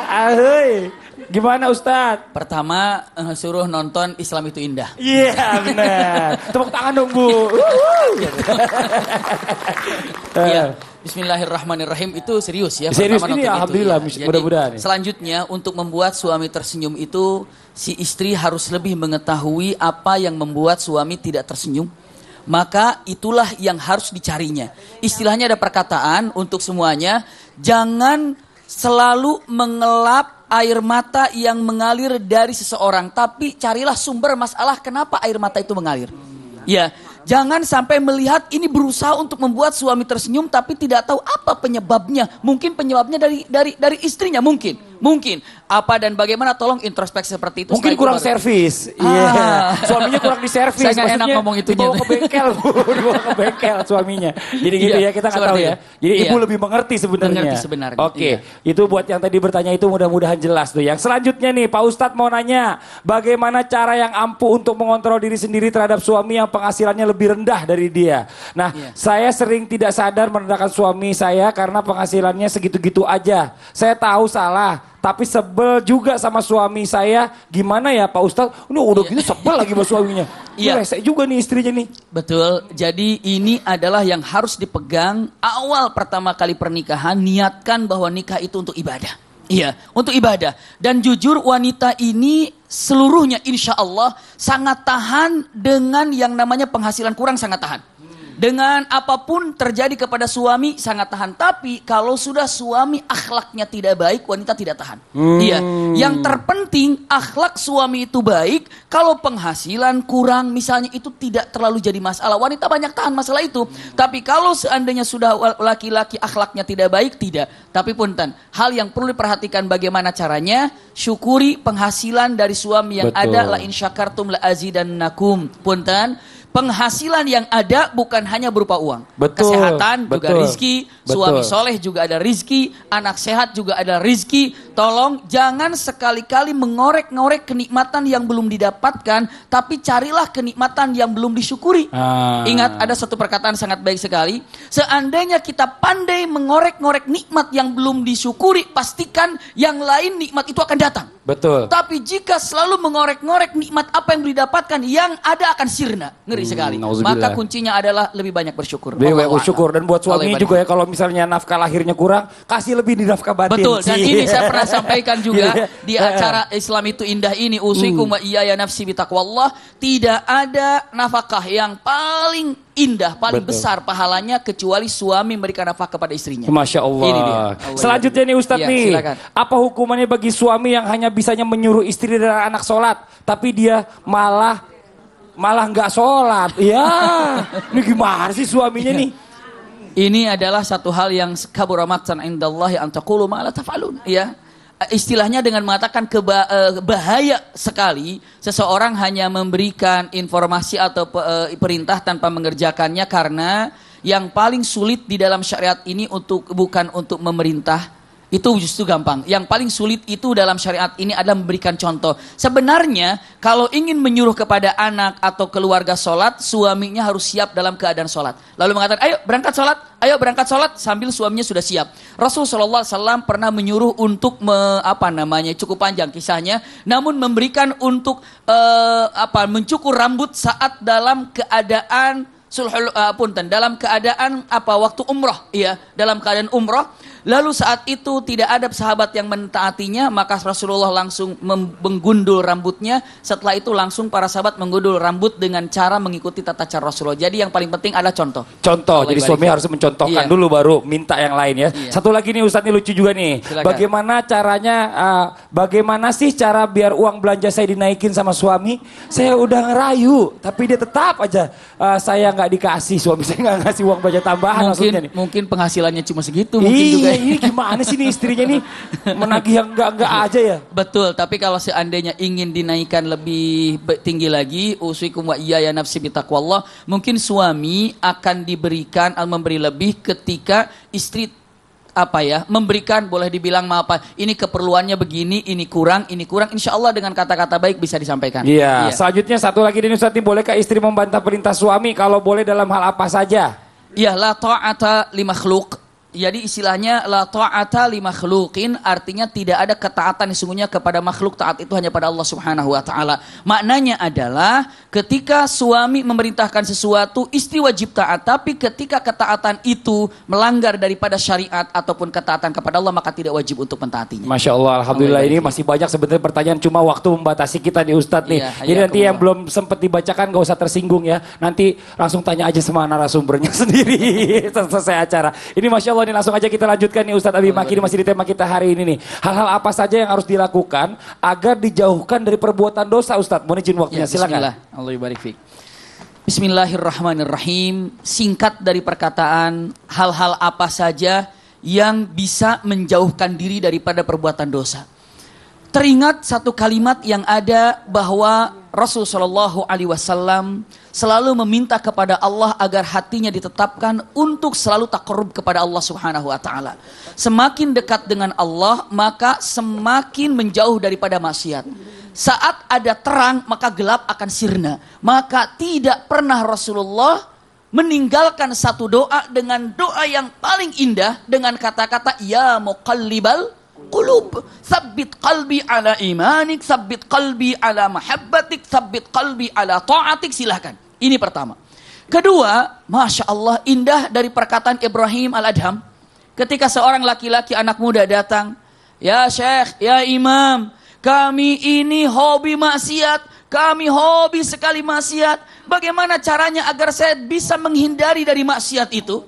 Ahoy. Gimana Ustadz? Pertama suruh nonton Islam itu Indah. Iya benar. Tepuk tangan dong Bu. Iya. Bismillahirrahmanirrahim itu serius ya. Serius Pertama ini nonton alhamdulillah itu, ya. mudah-mudahan. Jadi, selanjutnya untuk membuat suami tersenyum itu si istri harus lebih mengetahui apa yang membuat suami tidak tersenyum. Maka itulah yang harus dicarinya. Istilahnya ada perkataan untuk semuanya, jangan selalu mengelap air mata yang mengalir dari seseorang, tapi carilah sumber masalah kenapa air mata itu mengalir. Ya, jangan sampai melihat ini berusaha untuk membuat suami tersenyum tapi tidak tahu apa penyebabnya. Mungkin penyebabnya dari istrinya mungkin apa dan bagaimana, tolong introspeksi seperti itu. Mungkin kurang servis. Iya. Suaminya kurang diservis. Saya nggak enak ngomong itunya. Dibawa ke bengkel, Bu. Dibawa ke bengkel suaminya. Jadi gitu ya, kita nggak tahu ya. Jadi ibu lebih mengerti sebenarnya. Mengerti sebenarnya. Oke, itu buat yang tadi bertanya itu mudah-mudahan jelas tuh. Yang selanjutnya nih, Pak Ustadz mau nanya, bagaimana cara yang ampuh untuk mengontrol diri sendiri terhadap suami yang penghasilannya lebih rendah dari dia. Nah, saya sering tidak sadar merendahkan suami saya karena penghasilannya segitu-gitu aja. Saya tahu salah, tapi sebel juga sama suami saya. Gimana ya Pak Ustadz? Ini udah gitu sebel lagi sama suaminya. Iya. Rese juga nih istrinya nih. Betul. Jadi ini adalah yang harus dipegang awal pertama kali pernikahan. Niatkan bahwa nikah itu untuk ibadah. Iya, untuk ibadah. Dan jujur wanita ini seluruhnya insya Allah sangat tahan dengan yang namanya penghasilan kurang, sangat tahan. Dengan apapun terjadi kepada suami sangat tahan. Tapi kalau sudah suami akhlaknya tidak baik, wanita tidak tahan. Iya. Yang terpenting akhlak suami itu baik. Kalau penghasilan kurang misalnya itu tidak terlalu jadi masalah. Wanita banyak tahan masalah itu. Tapi kalau seandainya sudah laki-laki akhlaknya tidak baik, tidak. Tapi punten, hal yang perlu diperhatikan bagaimana caranya. Syukuri penghasilan dari suami yang ada. La in syakartum la azidannakum. Punten. Penghasilan yang ada bukan hanya berupa uang. Kesehatan juga rizki, suami soleh juga ada rizki, anak sehat juga ada rizki. Tolong jangan sekali-kali mengorek-ngorek kenikmatan yang belum didapatkan, tapi carilah kenikmatan yang belum disyukuri. Ingat ada satu perkataan sangat baik sekali. Seandainya kita pandai mengorek-ngorek nikmat yang belum disyukuri, pastikan yang lain nikmat itu akan datang. Betul. Tapi jika selalu mengorek-ngorek nikmat apa yang didapatkan, yang ada akan sirna. Ngeri sekali. Maka kuncinya adalah lebih banyak bersyukur. Lebih banyak bersyukur. Dan buat suami juga ya, kalau misalnya nafkah lahirnya kurang, kasih lebih di nafkah batin. Betul. Dan ini saya pernah sampaikan juga di acara Islam itu indah ini. Usikum wa iyaya nafsi bitaqwallah. Tidak ada nafkah yang paling indah, paling besar pahalanya kecuali suami memberikan nafkah kepada istrinya. Masya Allah. Ini dia. Selanjutnya nih Ustadz Ya, nih. silakan. Apa hukumannya bagi suami yang hanya bisanya menyuruh istri dan anak sholat, tapi dia malah nggak sholat? Ya, ini gimana sih suaminya nih? Ini adalah satu hal yang kabura maqtan indallahi an taqulu ma la taf'alun. Ya. Istilahnya dengan mengatakan bahaya sekali seseorang hanya memberikan informasi atau perintah tanpa mengerjakannya, karena yang paling sulit di dalam syariat ini bukan untuk memerintah. Itu justru gampang. Yang paling sulit itu dalam syariat ini adalah memberikan contoh. Sebenarnya kalau ingin menyuruh kepada anak atau keluarga sholat, suaminya harus siap dalam keadaan sholat. Lalu mengatakan, ayo berangkat sholat, sambil suaminya sudah siap. Rasulullah SAW pernah menyuruh untuk cukup panjang kisahnya, namun memberikan untuk mencukur rambut saat dalam keadaan waktu umroh, ya, dalam keadaan umroh. Lalu saat itu tidak ada sahabat yang mentaatinya, maka Rasulullah langsung menggundul rambutnya. Setelah itu langsung para sahabat menggundul rambut dengan cara mengikuti tata cara Rasulullah. Jadi yang paling penting adalah contoh. Jadi suami harus mencontohkan dulu baru minta yang lain ya. Satu lagi nih Ustadz, ini lucu juga nih. Silakan. Bagaimana caranya, bagaimana sih cara biar uang belanja saya dinaikin sama suami? Saya udah ngerayu, tapi dia tetap aja saya nggak dikasih, suami saya nggak ngasih uang belanja tambahan. Mungkin penghasilannya cuma segitu, mungkin juga. Ini gimana sih nih istrinya nih menagih yang enggak aja ya? Betul, tapi kalau seandainya ingin dinaikkan lebih tinggi lagi, usikum wa iyaya nafsi bitaqwallah, mungkin suami akan memberi lebih ketika istri memberikan, boleh dibilang ini keperluannya begini, ini kurang, insya Allah dengan kata-kata baik bisa disampaikan. Iya. Selanjutnya satu lagi nih Ustaz, bolehkah istri membantah perintah suami? Kalau boleh dalam hal apa saja? Iya, la ta'ata li makhluk. Jadi istilahnya la ta'ata li makhluqin, artinya tidak ada ketaatan sesungguhnya kepada makhluk, taat itu hanya pada Allah Subhanahu wa taala. Maknanya adalah ketika suami memerintahkan sesuatu, istri wajib taat, tapi ketika ketaatan itu melanggar daripada syariat ataupun ketaatan kepada Allah, maka tidak wajib untuk mentaatinya. Masya Allah, alhamdulillah. Ini masih banyak sebenarnya pertanyaan, cuma waktu membatasi kita nih Ustadz nih. Iya, jadi nanti yang belum sempat dibacakan gak usah tersinggung ya. Nanti langsung tanya aja sama narasumbernya sendiri selesai acara. Ini Masya Allah. Ini langsung aja kita lanjutkan nih Ustadz Abi Maki, masih di tema kita hari ini nih. Hal-hal apa saja yang harus dilakukan agar dijauhkan dari perbuatan dosa Ustadz? Mohon izin waktunya, silakan. Allah barik fiik. Bismillahirrahmanirrahim. Singkat dari perkataan, hal-hal apa saja yang bisa menjauhkan diri daripada perbuatan dosa. Teringat satu kalimat yang ada bahwa Rasulullah SAW selalu meminta kepada Allah agar hatinya ditetapkan untuk selalu takarrub kepada Allah Subhanahu wa taala. Semakin dekat dengan Allah, maka semakin menjauh daripada maksiat. Saat ada terang, maka gelap akan sirna. Maka tidak pernah Rasulullah meninggalkan satu doa dengan doa yang paling indah dengan kata-kata ya muqallibal qulub, tsabbit qalbi ala imanik, tsabbit qalbi ala mahabbatik, tsabbit qalbi ala ta'atik. Silahkan. Ini pertama. Kedua, Masya Allah, indah dari perkataan Ibrahim al-Adham. Ketika seorang laki-laki anak muda datang, ya Syekh, ya Imam, kami ini hobi maksiat, kami hobi sekali maksiat. Bagaimana caranya agar saya bisa menghindari dari maksiat itu?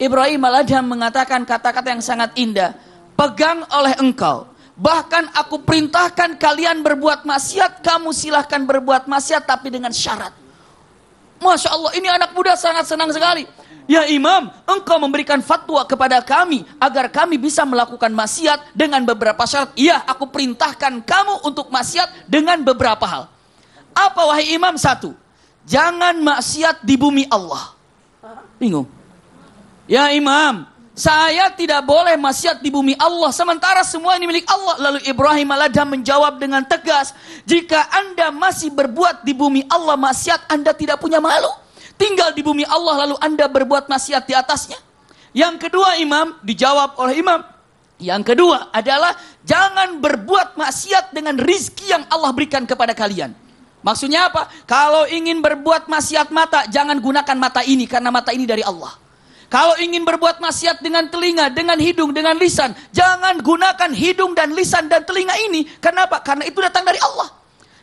Ibrahim Al-Adham mengatakan kata-kata yang sangat indah. Pegang oleh engkau. Bahkan aku perintahkan kalian berbuat maksiat, kamu silahkan berbuat maksiat tapi dengan syarat. Masya Allah, ini anak muda sangat senang sekali. Ya Imam, engkau memberikan fatwa kepada kami agar kami bisa melakukan maksiat dengan beberapa syarat. Iya, aku perintahkan kamu untuk maksiat dengan beberapa hal. Apa wahai Imam? Satu, jangan maksiat di bumi Allah. Bingung. Ya Imam, saya tidak boleh maksiat di bumi Allah sementara semua ini milik Allah. Lalu Ibrahim Al-Adham menjawab dengan tegas, jika Anda masih berbuat di bumi Allah maksiat, Anda tidak punya malu. Tinggal di bumi Allah lalu Anda berbuat maksiat di atasnya. Yang kedua Imam, dijawab oleh Imam. Yang kedua adalah jangan berbuat maksiat dengan rizki yang Allah berikan kepada kalian. Maksudnya apa? Kalau ingin berbuat maksiat mata, jangan gunakan mata ini karena mata ini dari Allah. Kalau ingin berbuat maksiat dengan telinga, dengan hidung, dengan lisan, jangan gunakan hidung dan lisan dan telinga ini. Kenapa? Karena itu datang dari Allah.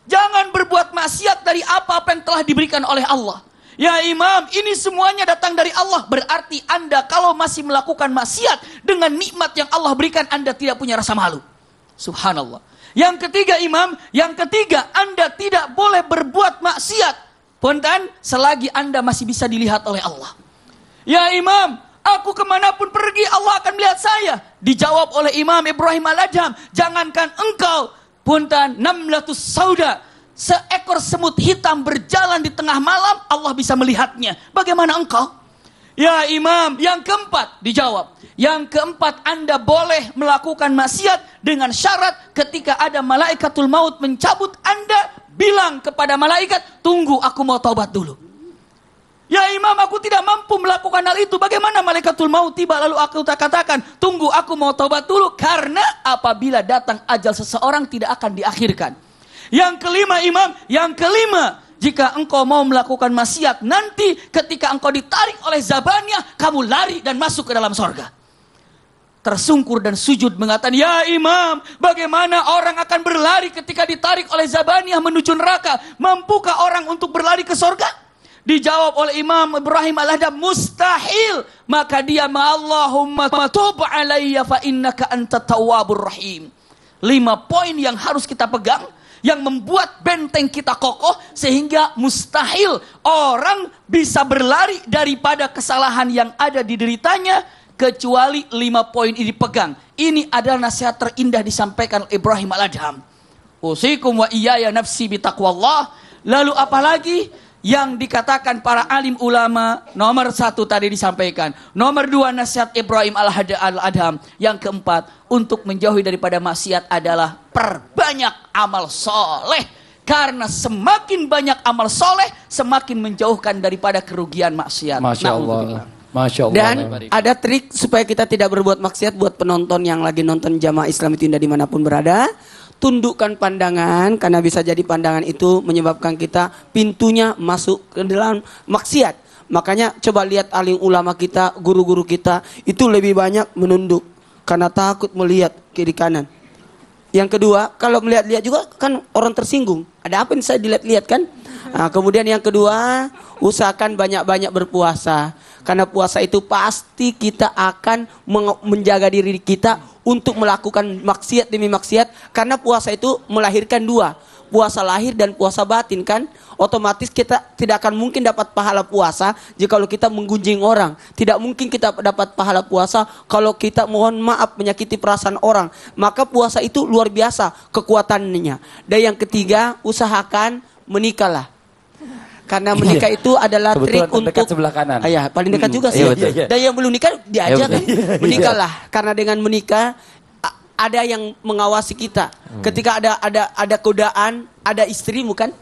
Jangan berbuat maksiat dari apa-apa yang telah diberikan oleh Allah. Ya Imam, ini semuanya datang dari Allah. Berarti Anda kalau masih melakukan maksiat dengan nikmat yang Allah berikan, Anda tidak punya rasa malu. Subhanallah. Yang ketiga Imam, yang ketiga Anda tidak boleh berbuat maksiat Punten, selagi Anda masih bisa dilihat oleh Allah. Ya Imam, aku kemanapun pergi Allah akan melihat saya. Dijawab oleh Imam Ibrahim Al-Adham, jangankan engkau, punten, namlatus sauda, seekor semut hitam berjalan di tengah malam, Allah bisa melihatnya. Bagaimana engkau? Ya Imam, yang keempat, dijawab. Yang keempat, Anda boleh melakukan maksiat dengan syarat ketika ada malaikatul maut mencabut Anda, bilang kepada malaikat, tunggu aku mau taubat dulu. Ya Imam, aku tidak mampu melakukan hal itu. Bagaimana malaikatul maut tiba lalu aku tak katakan, tunggu aku mau taubat dulu. Karena apabila datang ajal seseorang tidak akan diakhirkan. Yang kelima Imam, yang kelima, jika engkau mau melakukan maksiat, nanti ketika engkau ditarik oleh Zabaniyah, kamu lari dan masuk ke dalam sorga. Tersungkur dan sujud mengatakan, ya Imam, bagaimana orang akan berlari ketika ditarik oleh Zabaniyah menuju neraka? Mampukah orang untuk berlari ke sorga? Dijawab oleh Imam Ibrahim Al-Adham, mustahil. Maka dia, Allahumma tub alayya fa innaka antat tawwabur rahim. 5 poin yang harus kita pegang, yang membuat benteng kita kokoh, sehingga mustahil orang bisa berlari daripada kesalahan yang ada di deritanya, kecuali 5 poin ini dipegang. Ini adalah nasihat terindah disampaikan oleh Ibrahim Al-Adham. Usikum wa iyaya nafsi bitaqwallah. Lalu apalagi yang dikatakan para alim ulama? Nomor 1 tadi disampaikan. Nomor 2 nasihat Ibrahim Al-Adham. Yang keempat, untuk menjauhi daripada maksiat adalah perbanyak amal soleh. Karena semakin banyak amal soleh, semakin menjauhkan daripada kerugian maksiat. Masya Allah. Masya Allah. Dan ada trik supaya kita tidak berbuat maksiat buat penonton yang lagi nonton Jamaah Islam itu Indah dimanapun berada. Tundukkan pandangan, karena bisa jadi pandangan itu menyebabkan kita pintunya masuk ke dalam maksiat. Makanya coba lihat alim ulama kita, guru-guru kita, itu lebih banyak menunduk karena takut melihat kiri kanan. Yang kedua, kalau melihat-lihat juga kan orang tersinggung. Ada apa yang saya dilihat-lihat kan? Nah, kemudian yang kedua, usahakan banyak-banyak berpuasa. Karena puasa itu pasti kita akan menjaga diri kita untuk melakukan maksiat demi maksiat. Karena puasa itu melahirkan 2. Puasa lahir dan puasa batin kan. Otomatis kita tidak akan mungkin dapat pahala puasa jika kita menggunjing orang. Tidak mungkin kita dapat pahala puasa kalau kita mohon maaf menyakiti perasaan orang. Maka puasa itu luar biasa kekuatannya. Dan yang ketiga, usahakan menikahlah. Karena menikah itu adalah trik untuk sebelah kanan. Ya, paling dekat juga sih. Dan yang belum nikah diajak menikahlah. Karena dengan menikah ada yang mengawasi kita. Ketika ada godaan, ada istrimu kan?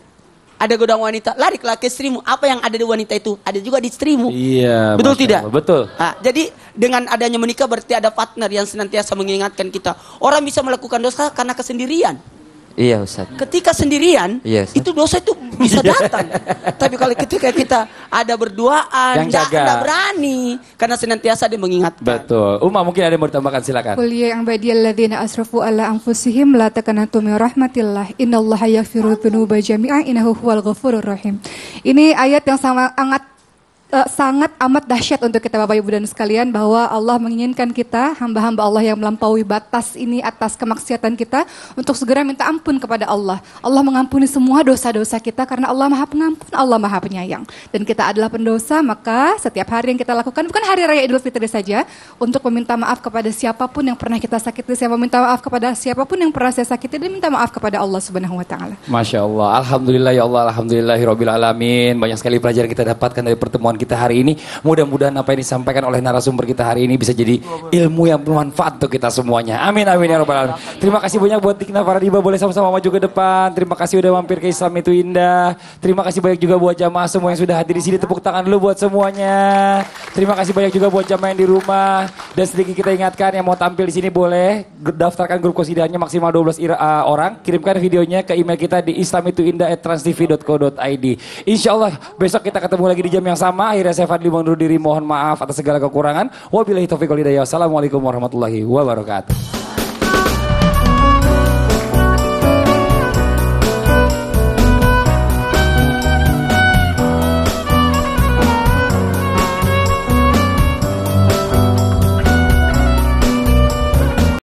Ada godaan wanita, larilah ke istrimu. Apa yang ada di wanita itu ada juga di istrimu. Iya. Betul tidak? Allah, betul. Nah, jadi dengan adanya menikah berarti ada partner yang senantiasa mengingatkan kita. Orang bisa melakukan dosa karena kesendirian. Iya Ustaz. Ketika sendirian, Iya, Ustaz. itu dosa itu bisa datang. Tapi kalau ketika kita ada berduaan, Yang jaga. enggak berani. Karena senantiasa dia mengingatkan. Betul. Uma mungkin ada yang mau ditambahkan, silakan. Qul ya ibadiyalladzina asrafu ala anfusihim la taqnatu min rahmatillah innallaha yaghfiru dzunuba jami'a innahu huwal ghafurur rahim. Ini ayat yang sangat amat dahsyat untuk kita Bapak Ibu dan sekalian, bahwa Allah menginginkan kita hamba-hamba Allah yang melampaui batas ini atas kemaksiatan kita untuk segera minta ampun kepada Allah. Allah mengampuni semua dosa-dosa kita karena Allah Maha Pengampun, Allah Maha Penyayang. Dan kita adalah pendosa, maka setiap hari yang kita lakukan, bukan hari raya Idul Fitri saja, untuk meminta maaf kepada siapapun yang pernah kita sakiti. Saya meminta maaf kepada siapapun yang pernah saya sakiti, dan minta maaf kepada Allah Subhanahu wa taala. Masya Allah, Alhamdulillah ya Allah, Alhamdulillahirabbil alamin. Banyak sekali pelajaran kita dapatkan dari pertemuan kita hari ini. Mudah-mudahan apa yang disampaikan oleh narasumber kita hari ini bisa jadi ilmu yang bermanfaat untuk kita semuanya. Amin amin ya rabbal alamin. Terima kasih banyak buat Dikna Faradiba, boleh sama-sama maju ke depan. Terima kasih udah mampir ke Islam itu Indah. Terima kasih banyak juga buat jamaah semua yang sudah hadir di sini. Tepuk tangan dulu buat semuanya. Terima kasih banyak juga buat jamaah yang di rumah. Dan sedikit kita ingatkan, yang mau tampil di sini boleh daftarkan grup Qosidah-nya maksimal 12 orang. Kirimkan videonya ke email kita di islamituindah@transtv.co.id. Insyaallah besok kita ketemu lagi di jam yang sama. Akhirnya saya Fadli undur diri, mohon maaf atas segala kekurangan. Wabillahi taufiq wal hidayah. Wassalamualaikum warahmatullahi wabarakatuh.